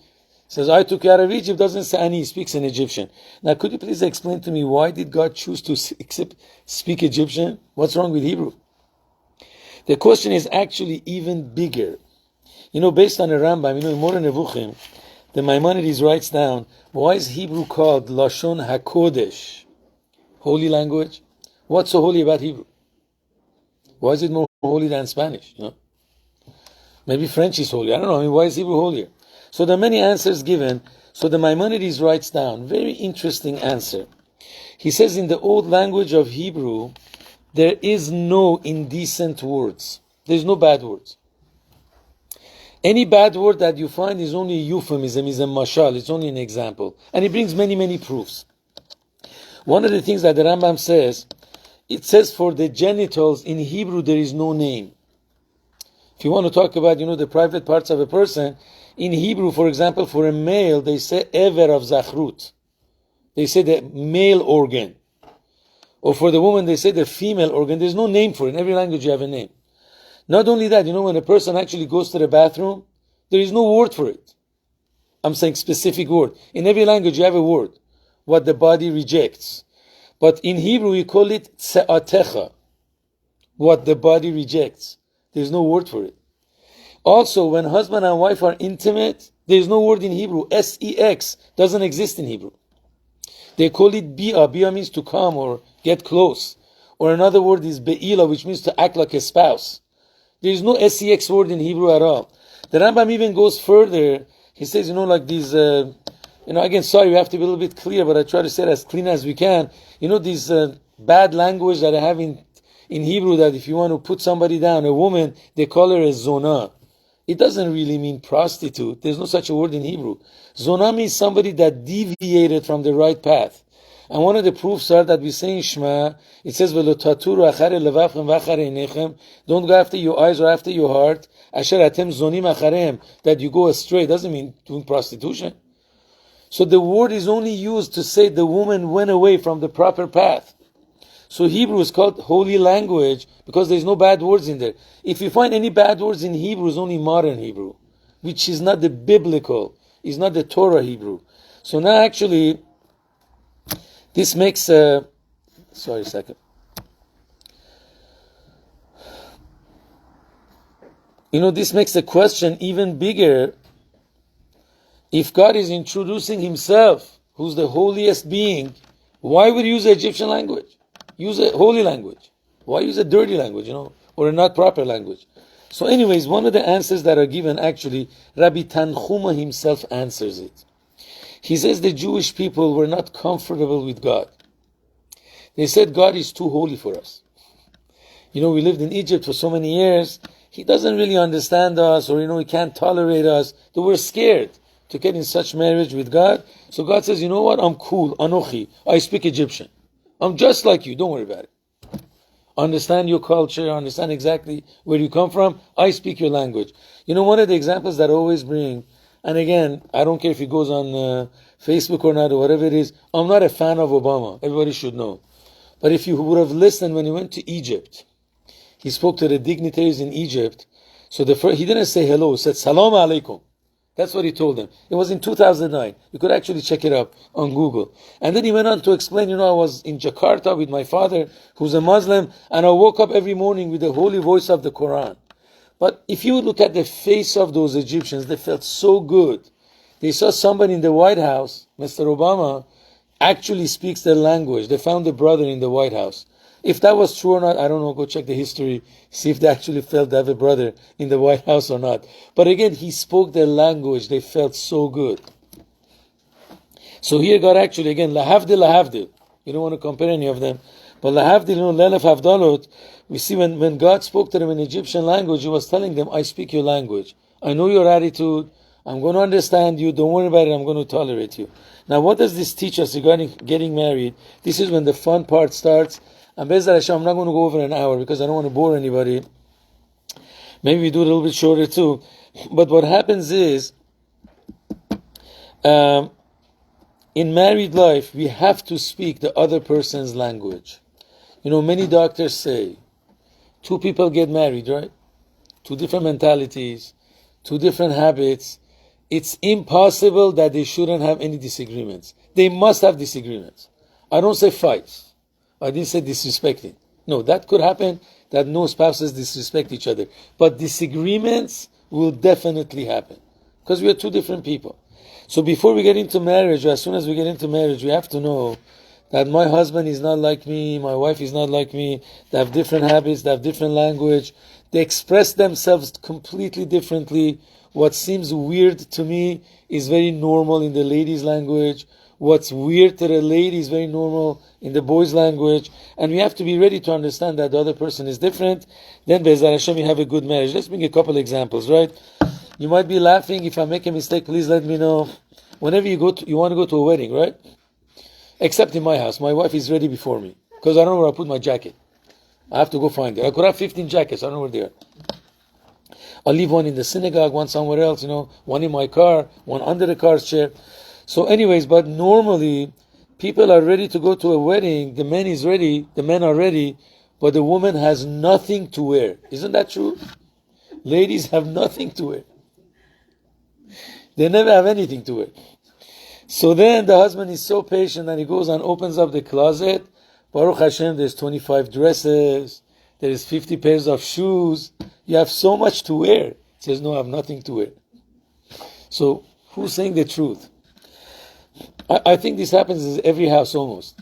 [SPEAKER 1] Says, I took you out of Egypt, doesn't say Ani, he speaks in Egyptian. Now, could you please explain to me why did God choose to speak Egyptian? What's wrong with Hebrew? The question is actually even bigger. Based on the Rambam, in Moreh Nevuchim, the Maimonides writes down, why is Hebrew called Lashon HaKodesh? Holy language? What's so holy about Hebrew? Why is it more holy than Spanish? Maybe French is holy. I don't know. Why is Hebrew holier? So there are many answers given. So the Maimonides writes down, very interesting answer. He says in the old language of Hebrew, there is no indecent words. There's no bad words. Any bad word that you find is only a euphemism, is a mashal, it's only an example. And he brings many proofs. One of the things that the Rambam says, it says for the genitals in Hebrew there is no name. If you want to talk about, the private parts of a person, in Hebrew, for example, for a male, they say ever of zachrut. They say the male organ. Or for the woman, they say the female organ. There's no name for it. In every language you have a name. Not only that, when a person actually goes to the bathroom, there is no word for it. I'm saying specific word. In every language you have a word. What the body rejects. But in Hebrew we call it tse'atecha. What the body rejects. There's no word for it. Also, when husband and wife are intimate, there's no word in Hebrew. S-E-X doesn't exist in Hebrew. They call it bi'ah. Bi'ah means to come or get close. Or another word is be'ila, which means to act like a spouse. There is no S-E-X word in Hebrew at all. The Rambam even goes further. He says, like these, again, sorry, we have to be a little bit clear, but I try to say it as clean as we can. These bad language that I have in Hebrew, that if you want to put somebody down, a woman, they call her a zonah. It doesn't really mean prostitute. There's no such a word in Hebrew. Zonah means somebody that deviated from the right path. And one of the proofs are that we say in Shema, it says, don't go after your eyes or after your heart, that you go astray. Doesn't mean doing prostitution. So the word is only used to say the woman went away from the proper path. So Hebrew is called holy language because there's no bad words in there. If you find any bad words in Hebrew, it's only modern Hebrew, which is not the biblical, is not the Torah Hebrew. So now actually, this makes sorry a second. This makes the question even bigger. If God is introducing himself, who's the holiest being, why would he use the Egyptian language? Use a holy language. Why use a dirty language, or a not proper language? So anyways, one of the answers that are given, actually, Rabbi Tanchuma himself answers it. He says the Jewish people were not comfortable with God. They said God is too holy for us. We lived in Egypt for so many years. He doesn't really understand us, or, he can't tolerate us. They were scared to get in such marriage with God. So God says, you know what? I'm cool. Anochi. I speak Egyptian. I'm just like you. Don't worry about it. Understand your culture. Understand exactly where you come from. I speak your language. One of the examples that I always bring, and again, I don't care if it goes on Facebook or not or whatever it is, I'm not a fan of Obama. Everybody should know. But if you would have listened when he went to Egypt, he spoke to the dignitaries in Egypt. So he didn't say hello. He said, Salam alaikum. That's what he told them. It was in 2009. You could actually check it up on Google. And then he went on to explain, I was in Jakarta with my father, who's a Muslim, and I woke up every morning with the holy voice of the Quran. But if you look at the face of those Egyptians, they felt so good. They saw somebody in the White House, Mr. Obama, actually speaks their language. They found a brother in the White House. If that was true or not, I don't know. Go check the history, see if they actually felt they have a brother in the White House or not. But again, he spoke their language. They felt so good. So here God actually, again, lahavdil. You don't want to compare any of them. But lahavdil, lelef havdalot, We see when God spoke to them in Egyptian language, He was telling them, I speak your language. I know your attitude. I'm going to understand you. Don't worry about it. I'm going to tolerate you. Now, what does this teach us regarding getting married? This is when the fun part starts. And Be'ezrat Hashem, I'm not going to go over an hour because I don't want to bore anybody. Maybe we do it a little bit shorter too. But what happens is, in married life, we have to speak the other person's language. You know, many doctors say, two people get married, right? Two different mentalities, two different habits. It's impossible that they shouldn't have any disagreements. They must have disagreements. I don't say fights. I didn't say disrespecting. No, that could happen, that no spouses disrespect each other. But disagreements will definitely happen because we are two different people. So before we get into marriage, or as soon as we get into marriage, we have to know that my husband is not like me, my wife is not like me. They have different habits, they have different language. They express themselves completely differently. What seems weird to me is very normal in the ladies' language. What's weird to the lady is very normal in the boys' language. And we have to be ready to understand that the other person is different. Then, Be'ezrat Hashem, you have a good marriage. Let's bring a couple examples, right? You might be laughing. If I make a mistake, please let me know. Whenever you want to go to a wedding, right? Except in my house. My wife is ready before me because I don't know where I put my jacket. I have to go find it. I could have 15 jackets. I don't know where they are. I'll leave one in the synagogue, one somewhere else, one in my car, one under the car's chair. So anyways, but normally people are ready to go to a wedding. The man is ready. The men are ready. But the woman has nothing to wear. Isn't that true? Ladies have nothing to wear. They never have anything to wear. So then the husband is so patient that he goes and opens up the closet. Baruch Hashem, there's 25 dresses. There is 50 pairs of shoes. You have so much to wear. He says, no, I have nothing to wear. So who's saying the truth? I think this happens in every house almost.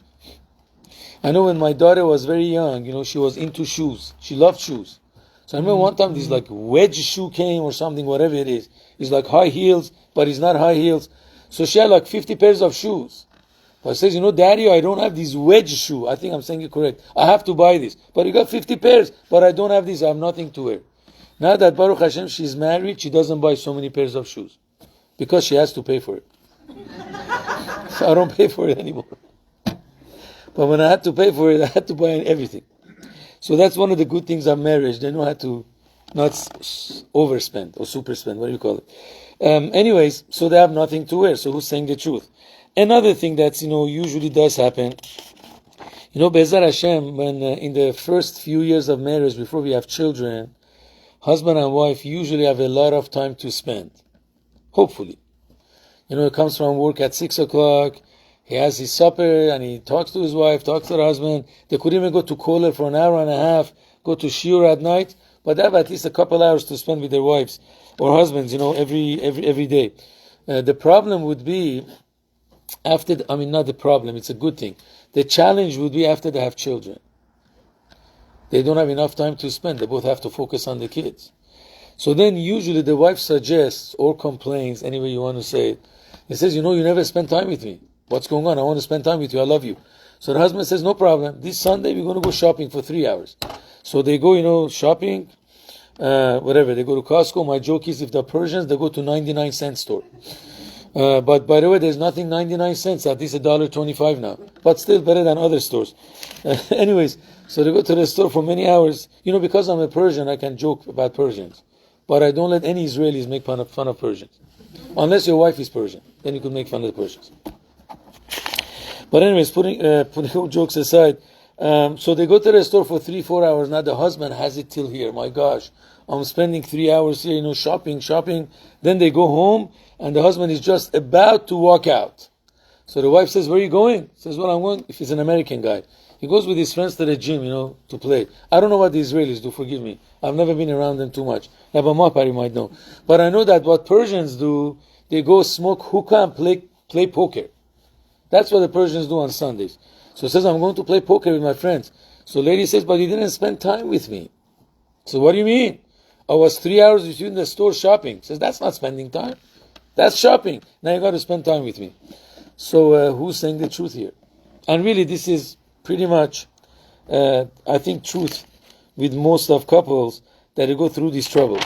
[SPEAKER 1] I know when my daughter was very young, she was into shoes. She loved shoes. So I remember one time this like wedge shoe came or something, whatever it is. It's like high heels, but it's not high heels. So she had like 50 pairs of shoes. But says, Daddy, I don't have these wedge shoe. I think I'm saying it correct. I have to buy this. But you got 50 pairs, but I don't have this. I have nothing to wear. Now that Baruch Hashem, she's married, she doesn't buy so many pairs of shoes. Because she has to pay for it. So I don't pay for it anymore. But when I had to pay for it, I had to buy everything. So that's one of the good things of marriage. They know how to not overspend or superspend. What do you call it? Anyways, so they have nothing to wear. So who's saying the truth? Another thing that usually does happen, Be'ezrat Hashem, when in the first few years of marriage, before we have children, husband and wife usually have a lot of time to spend. Hopefully. He comes from work at 6 o'clock, he has his supper, and he talks to his wife, talks to her husband. They could even go to Kollel for an hour and a half, go to Shiur at night, but they have at least a couple hours to spend with their wives or husbands, every day. The problem would be not the problem, it's a good thing. The challenge would be after they have children. They don't have enough time to spend. They both have to focus on the kids. So then usually the wife suggests or complains, any way you want to say it. He says, you never spend time with me. What's going on? I want to spend time with you. I love you. So the husband says, no problem. This Sunday we're going to go shopping for 3 hours. So they go, shopping, whatever. They go to Costco. My joke is if they're Persians, they go to 99-cent store. But by the way, there's nothing 99 cents. At least $1.25 now. But still better than other stores. Anyways, so they go to the store for many hours. Because I'm a Persian, I can joke about Persians. But I don't let any Israelis make fun of Persians. Unless your wife is Persian. Then you could make fun of the Persians. But anyways, putting all jokes aside, so they go to the store for 3-4 hours. Now the husband has it till here. My gosh, I'm spending 3 hours here, shopping. Then they go home, and the husband is just about to walk out. So the wife says, where are you going? He says, well, I'm going, if he's an American guy. He goes with his friends to the gym, to play. I don't know what the Israelis do, forgive me. I've never been around them too much. Rabbi Mapari might know. But I know that what Persians do, they go smoke hookah and play poker. That's what the Persians do on Sundays. So he says, I'm going to play poker with my friends. So lady says, but you didn't spend time with me. So what do you mean? I was 3 hours with you in the store shopping. He says, that's not spending time. That's shopping. Now you got to spend time with me. So who's saying the truth here? And really this is pretty much, I think, truth with most of couples that they go through these troubles.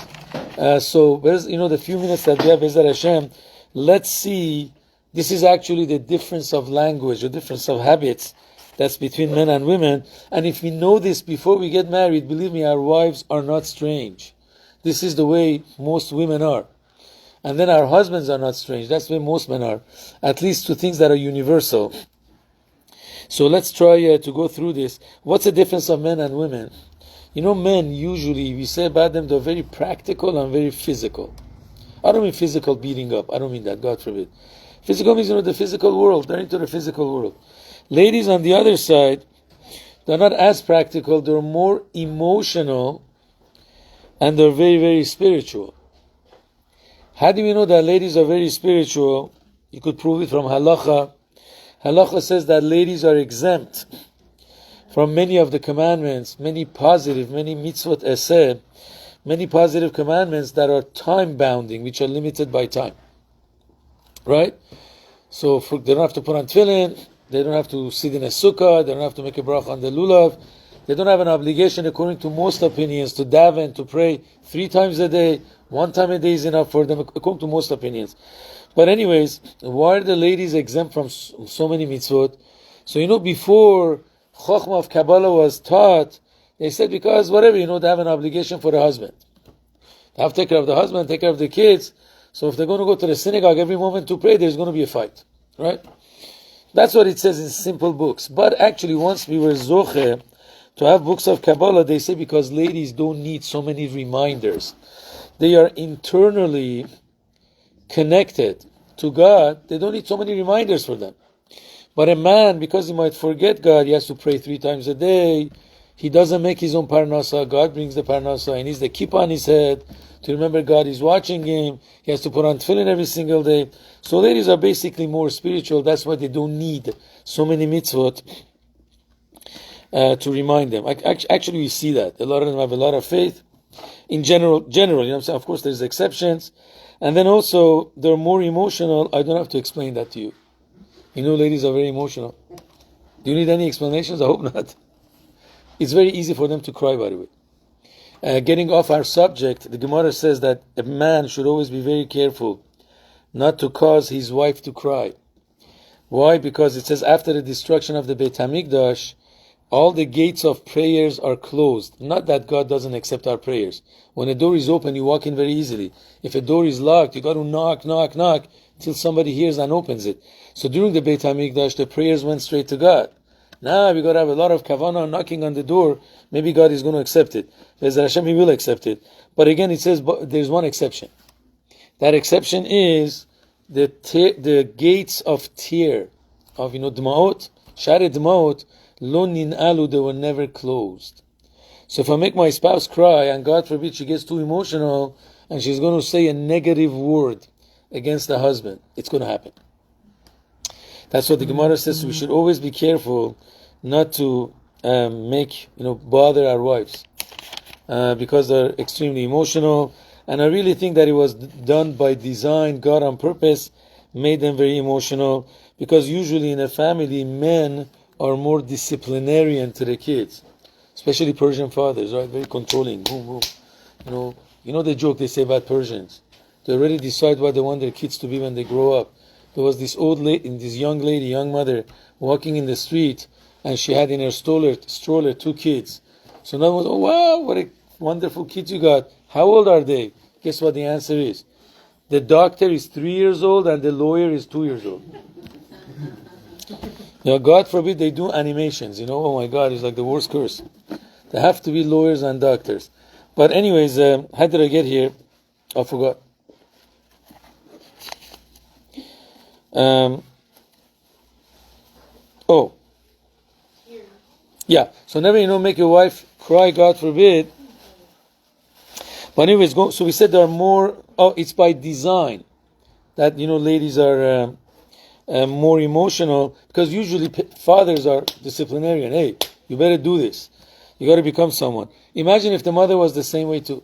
[SPEAKER 1] So, the few minutes that we have, Be'ezrat Hashem, let's see. This is actually the difference of language, the difference of habits that's between men and women. And if we know this before we get married, believe me, our wives are not strange. This is the way most women are. And then our husbands are not strange. That's the way most men are. At least to things that are universal. So let's try to go through this. What's the difference of men and women? Men usually, we say about them, they're very practical and very physical. I don't mean physical beating up. I don't mean that, God forbid. Physical means, the physical world. They're into the physical world. Ladies, on the other side, they're not as practical. They're more emotional and they're very, very spiritual. How do we know that ladies are very spiritual? You could prove it from halacha. Halacha says that ladies are exempt from many of the commandments, many mitzvot eseh, many positive commandments that are time-bounding, which are limited by time. Right? So they don't have to put on tefillin, they don't have to sit in a sukkah, they don't have to make a bracha on the lulav, they don't have an obligation, according to most opinions, to daven, to pray 3 times a day, 1 time a day is enough for them, according to most opinions. But anyways, why are the ladies exempt from so many mitzvot? So before Chokhmah of Kabbalah was taught, they said because whatever, they have an obligation for the husband. They have to take care of the husband, take care of the kids. So if they're going to go to the synagogue every moment to pray, there's going to be a fight. Right? That's what it says in simple books. But actually, once we were zoche to have books of Kabbalah, they say because ladies don't need so many reminders. They are internally connected to God. They don't need so many reminders for them. But a man, because he might forget God, he has to pray 3 times a day. He doesn't make his own parnasa. God brings the parnasa. He needs the kippah on his head to remember God is watching him. He has to put on tefillin every single day. So ladies are basically more spiritual. That's why they don't need so many mitzvot to remind them. Actually, we see that. A lot of them have a lot of faith. In general, you know what I'm saying? Of course, there's exceptions. And then also, they're more emotional. I don't have to explain that to you. Ladies are very emotional. Do you need any explanations? I hope not. It's very easy for them to cry, by the way. Getting off our subject, the Gemara says that a man should always be very careful not to cause his wife to cry. Why? Because it says after the destruction of the Beit HaMikdash, all the gates of prayers are closed. Not that God doesn't accept our prayers. When a door is open, you walk in very easily. If a door is locked, you got to knock, till somebody hears and opens it. So during the Beit HaMikdash, the prayers went straight to God. Now we got to have a lot of kavanah knocking on the door. Maybe God is going to accept it. Be'ezrat Hashem, He will accept it. But again, it says there's one exception. That exception is the gates of tear, of dmaot, share dmaot, lo nin'alu, they were never closed. So if I make my spouse cry, and God forbid she gets too emotional, and she's going to say a negative word against the husband, it's going to happen. That's what the Gemara says. We should always be careful not to bother our wives because they're extremely emotional. And I really think that it was done by design. God on purpose made them very emotional because usually in a family, men are more disciplinarian to the kids, especially Persian fathers, right? Very controlling. Boom, boom. You know the joke they say about Persians. They already decide what they want their kids to be when they grow up. There was this young mother, walking in the street, and she had in her stroller 2 kids. So now, oh wow, what a wonderful kids you got. How old are they? Guess what the answer is? The doctor is 3 years old and the lawyer is 2 years old. God forbid they do animations. Oh my God, it's like the worst curse. They have to be lawyers and doctors. But anyways, how did I get here? I forgot. Yeah. So never, make your wife cry, God forbid. But anyways, so we said there are more. It's by design that ladies are more emotional because usually fathers are disciplinarian. Hey, you better do this. You got to become someone. Imagine if the mother was the same way too.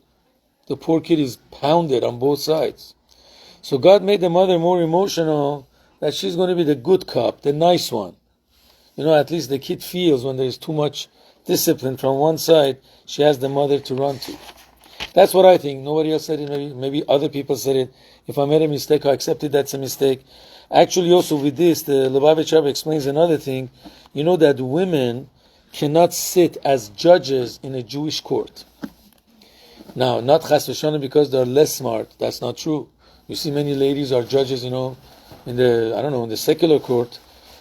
[SPEAKER 1] The poor kid is pounded on both sides. So God made the mother more emotional, that she's going to be the good cop, the nice one. At least the kid feels when there's too much discipline from one side, she has the mother to run to. That's what I think. Nobody else said it. Maybe other people said it. If I made a mistake, I accepted that's a mistake. Actually, also with this, the Lubavitch Rebbe explains another thing. You know that women cannot sit as judges in a Jewish court. Now, not chas v'shana because they're less smart. That's not true. You see many ladies are judges, in the secular court.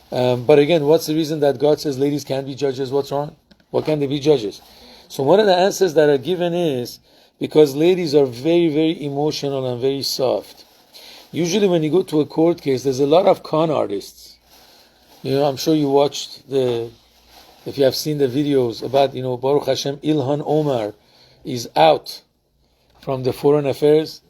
[SPEAKER 1] But again, what's the reason that God says ladies can't be judges? What's wrong? Why can't they be judges? So one of the answers that are given is because ladies are very, very emotional and very soft. Usually when you go to a court case, there's a lot of con artists. I'm sure you watched if you have seen the videos about, Baruch Hashem, Ilhan Omar is out from the foreign affairs,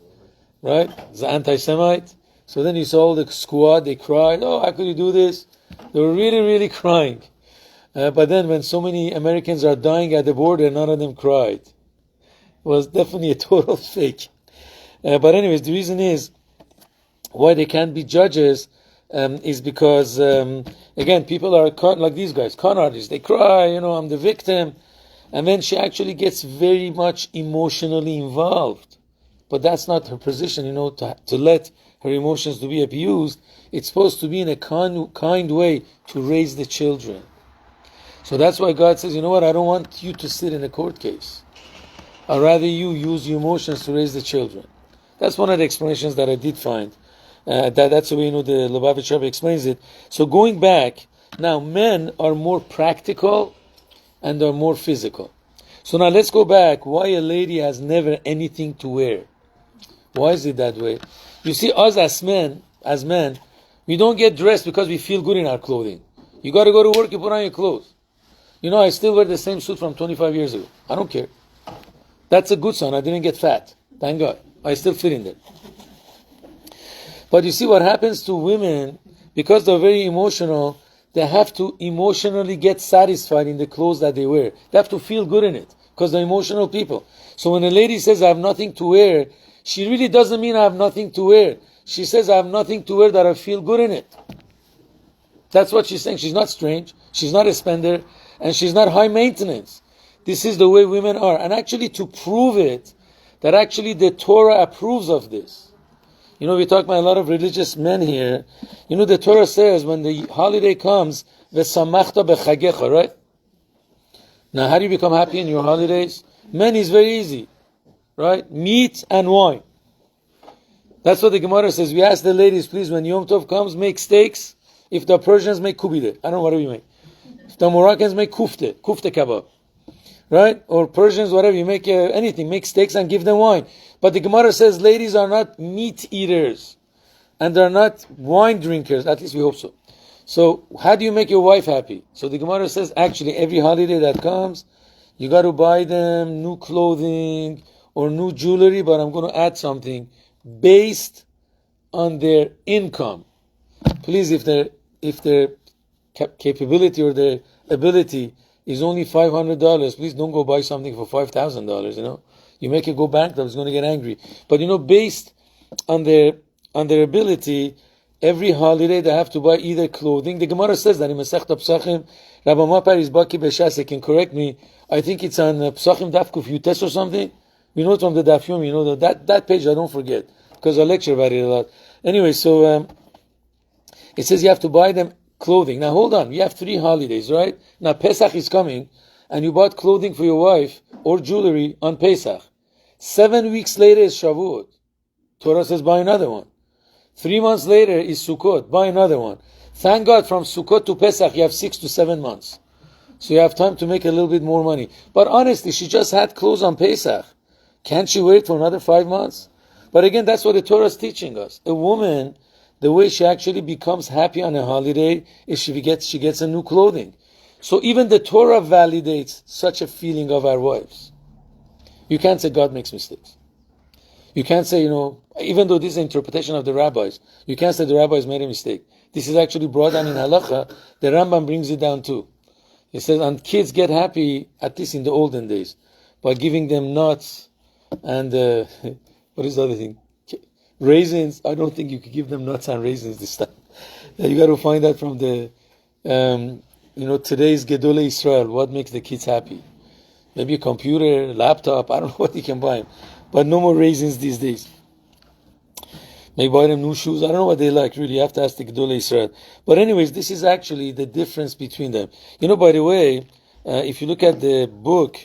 [SPEAKER 1] right? The anti-Semite. So then you saw all the squad, they cried, oh, how could you do this? They were really, really crying. But then when so many Americans are dying at the border, none of them cried. It was definitely a total fake. But anyways, the reason is why they can't be judges is because, again, people are like these guys, con artists. They cry, I'm the victim. And then she actually gets very much emotionally involved. But that's not her position, to let her emotions to be abused. It's supposed to be in a kind way to raise the children. So that's why God says, you know what, I don't want you to sit in a court case. I'd rather you use your emotions to raise the children. That's one of the explanations that I did find. That's the way, the Lubavitch Rebbe explains it. So going back, now men are more practical and are more physical. So now let's go back. Why a lady has never anything to wear? Why is it that way? You see, us as men, we don't get dressed because we feel good in our clothing. You got to go to work, you put on your clothes. I still wear the same suit from 25 years ago. I don't care. That's a good sign. I didn't get fat. Thank God. I still fit in there. But you see what happens to women, because they're very emotional, they have to emotionally get satisfied in the clothes that they wear. They have to feel good in it, because they're emotional people. So when a lady says, I have nothing to wear, she really doesn't mean I have nothing to wear. She says, I have nothing to wear that I feel good in it. That's what she's saying. She's not strange. She's not a spender. And she's not high maintenance. This is the way women are. And actually to prove it, that actually the Torah approves of this. We talk about a lot of religious men here. The Torah says when the holiday comes, v'samachta b'chagecha, right? Now how do you become happy in your holidays? Men is very easy, right? Meat and wine. That's what the Gemara says. We ask the ladies, please, when Yom Tov comes, make steaks. If the Persians make kubide, I don't know what we make. If the Moroccans make kufte kebab, right? Or Persians, whatever, you make anything, make steaks and give them wine. But the Gemara says ladies are not meat eaters and they're not wine drinkers, at least we hope so. So how do you make your wife happy? So the Gemara says actually every holiday that comes, you got to buy them new clothing or new jewelry, but I'm going to add something based on their income. Please, if their capability or their ability is only $500, please don't go buy something for $5,000, You make it go bankrupt, it's going to get angry. But based on their ability, every holiday they have to buy either clothing. The Gemara says that in Masechta Psachim, Rabbi Mapar is Baki Beshas, he can correct me. I think it's on Psachim Daf Kuf Yutes or something. We know it from the Daf Yom, that page I don't forget, because I lecture about it a lot. Anyway, so it says you have to buy them clothing. Now hold on, you have 3 holidays, right? Now Pesach is coming, and you bought clothing for your wife or jewelry on Pesach. 7 weeks later is Shavuot. Torah says buy another one. 3 months later is Sukkot, buy another one. Thank God from Sukkot to Pesach you have 6 to 7 months. So you have time to make a little bit more money. But honestly, she just had clothes on Pesach. Can't she wait for another 5 months? But again, that's what the Torah is teaching us. A woman, the way she actually becomes happy on a holiday is she gets a new clothing. So even the Torah validates such a feeling of our wives. You can't say God makes mistakes. You can't say, even though this is an interpretation of the rabbis, you can't say the rabbis made a mistake. This is actually brought down in Halacha. The Rambam brings it down too. He says, and kids get happy, at least in the olden days, by giving them nuts and, what is the other thing? Raisins. I don't think you could give them nuts and raisins this time. You got to find that from the today's Gedolei Israel, what makes the kids happy? Maybe a computer, laptop, I don't know what you can buy them. But no more raisins these days. Maybe buy them new shoes. I don't know what they like, really. You have to ask the Gedolei Israel. But anyways, this is actually the difference between them. By the way, if you look at the book,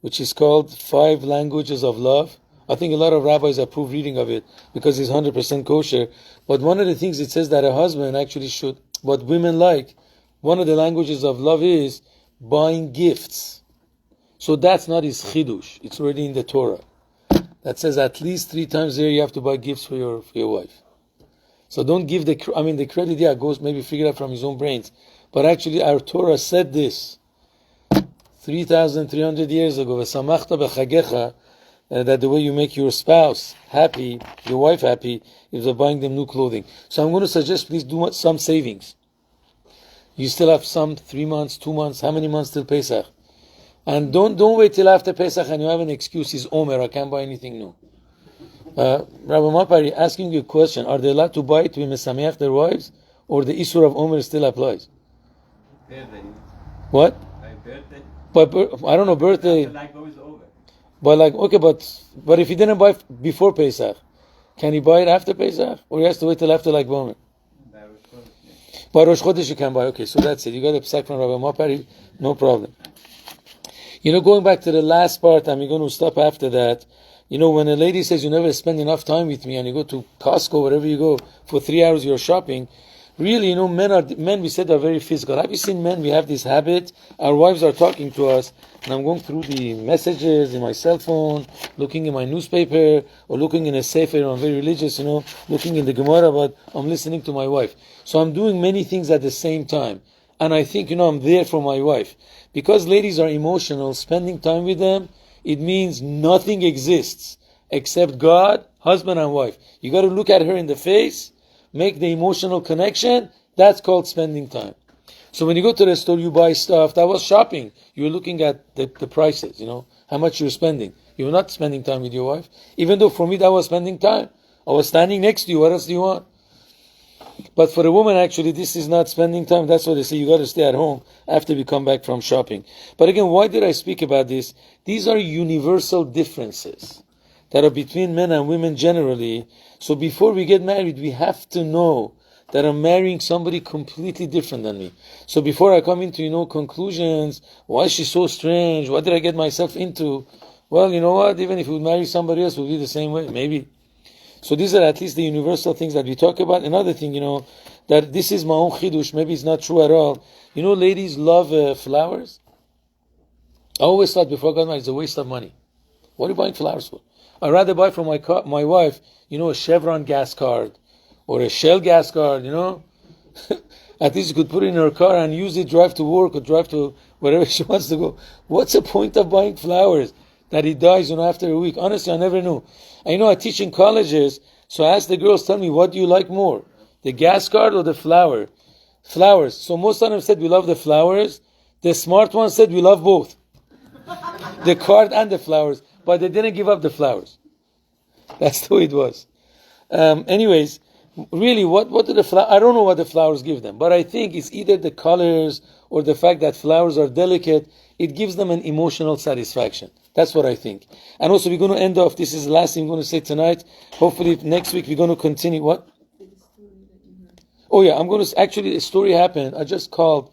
[SPEAKER 1] which is called 5 Languages of Love, I think a lot of rabbis approve reading of it because it's 100% kosher. But one of the things it says that a husband actually should, what women like, one of the languages of love is buying gifts. So that's not his chidush. It's already in the Torah. That says at least 3 times a year you have to buy gifts for your wife. So don't give the credit, goes maybe figure out from his own brains. But actually our Torah said this 3,300 years ago, v'samachta b'chagecha, that the way you make your spouse happy, your wife happy, is by buying them new clothing. So I'm going to suggest please do some savings. You still have some 3 months, 2 months, how many months till Pesach? And don't wait till after Pesach and you have an excuse, is Omer, I can't buy anything new. Rabbi Mapari, asking you a question, are they allowed to buy it to be mesameach their wives? Or the Isur of Omer still applies?
[SPEAKER 2] Birthday.
[SPEAKER 1] What?
[SPEAKER 2] Like birthday.
[SPEAKER 1] But I don't know, birthday.
[SPEAKER 2] Like goes over.
[SPEAKER 1] But okay, but if he didn't buy before Pesach, can he buy it after Pesach? Or he has to wait till after like Omer? By Rosh Chodesh you can buy. Okay, so that's it. You got a psak from Rabbi Mapari, no problem. Going back to the last part, and we're going to stop after that. When a lady says you never spend enough time with me, and you go to Costco, wherever you go, for 3 hours you're shopping, really, men we said are very physical. Have you seen men? We have this habit. Our wives are talking to us, and I'm going through the messages in my cell phone, looking in my newspaper, or looking in a sefer. I'm very religious, looking in the Gemara, but I'm listening to my wife. So I'm doing many things at the same time. And I think, I'm there for my wife. Because ladies are emotional, spending time with them, it means nothing exists except God, husband and wife. You got to look at her in the face, make the emotional connection. That's called spending time. So when you go to the store, you buy stuff. That was shopping. You were looking at the prices, how much you're spending. You were not spending time with your wife. Even though for me that was spending time. I was standing next to you. What else do you want? But for a woman, actually, this is not spending time. That's why they say you got to stay at home after we come back from shopping. But again, why did I speak about this? These are universal differences that are between men and women generally. So before we get married, we have to know that I'm marrying somebody completely different than me. So before I come into, conclusions, why is she so strange? What did I get myself into? Well, you know what? Even if we would marry somebody else, it would be the same way. Maybe. So these are at least the universal things that we talk about. Another thing, that this is my own chidush. Maybe it's not true at all. Ladies love flowers. I always thought before I got married, it's a waste of money. What are you buying flowers for? I'd rather buy for my wife, a Chevron gas card or a Shell gas card, At least you could put it in her car and use it, drive to work or drive to wherever she wants to go. What's the point of buying flowers? That he dies, after a week. Honestly, I never knew. I teach in colleges, so I asked the girls, tell me, what do you like more? The gas card or the flower? Flowers. So most of them said, we love the flowers. The smart ones said, we love both. The card and the flowers. But they didn't give up the flowers. That's the way it was. Anyways, really, what do the flowers... I don't know what the flowers give them. But I think it's either the colors or the fact that flowers are delicate. It gives them an emotional satisfaction. That's what I think. And also we're going to end off, this is the last thing I'm going to say tonight. Hopefully next week we're going to continue. What? Oh yeah, I'm going to, actually a story happened. I just called,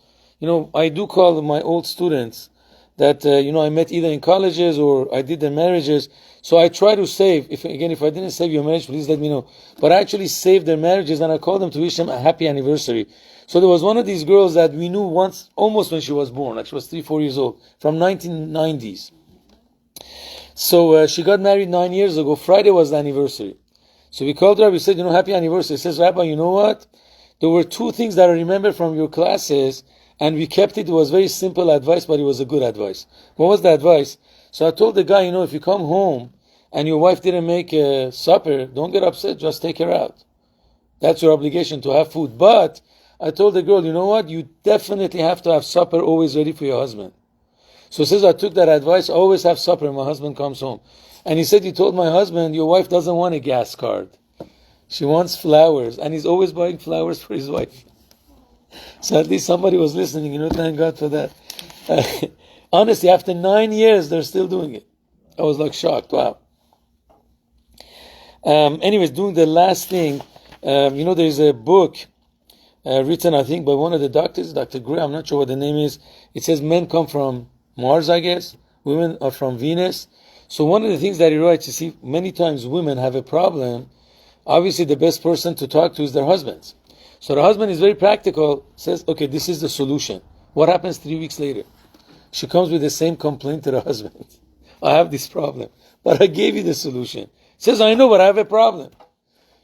[SPEAKER 1] I do call my old students that, I met either in colleges or I did their marriages. So I try to save, if I didn't save your marriage, please let me know. But I actually saved their marriages and I called them to wish them a happy anniversary. So there was one of these girls that we knew once, almost when she was born, like she was 3-4 years old, from 1990s. So she got married 9 years ago. Friday was the anniversary. So we called her, we said, happy anniversary. She says, Rabbi, you know what? There were 2 things that I remember from your classes, and we kept it. It was very simple advice, but it was a good advice. What was the advice? So I told the guy, if you come home and your wife didn't make supper, don't get upset, just take her out. That's your obligation, to have food. But I told the girl, you know what? You definitely have to have supper always ready for your husband. So says I took that advice, I always have supper when my husband comes home. And he said, he told my husband, your wife doesn't want a gas card. She wants flowers. And he's always buying flowers for his wife. So at least somebody was listening, thank God for that. Honestly, after 9 years, they're still doing it. I was like shocked, wow. Anyways, doing the last thing, there's a book written, I think, by one of the doctors, Dr. Gray, I'm not sure what the name is. It says men come from Mars, I guess. Women are from Venus. So one of the things that he writes, you see, many times women have a problem. Obviously, the best person to talk to is their husbands. So the husband is very practical, says, okay, this is the solution. What happens 3 weeks later? She comes with the same complaint to the husband. I have this problem, but I gave you the solution. Says, I know, but I have a problem.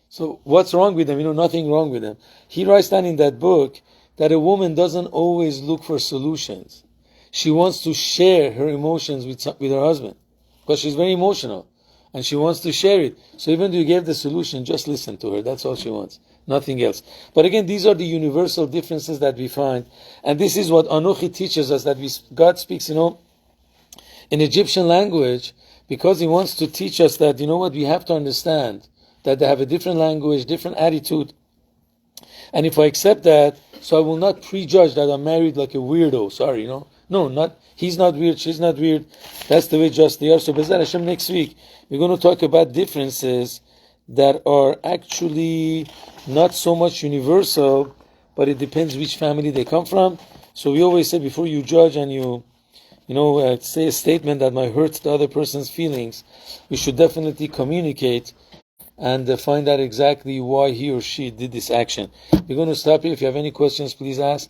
[SPEAKER 1] So what's wrong with them? Nothing wrong with them. He writes down in that book that a woman doesn't always look for solutions. She wants to share her emotions with her husband because she's very emotional and she wants to share it. So even though you gave the solution, just listen to her. That's all she wants. Nothing else. But again, these are the universal differences that we find. And this is what Anuchi teaches us, that God speaks, in Egyptian language, because He wants to teach us that, we have to understand that they have a different language, different attitude. And if I accept that, so I will not prejudge that I'm married like a weirdo. Sorry, No, he's not weird, she's not weird. That's the way just they are. So B'ezrat Hashem, next week, we're going to talk about differences that are actually not so much universal, but it depends which family they come from. So we always say, before you judge and you say a statement that might hurt the other person's feelings, we should definitely communicate and find out exactly why he or she did this action. We're going to stop here. If you have any questions, please ask.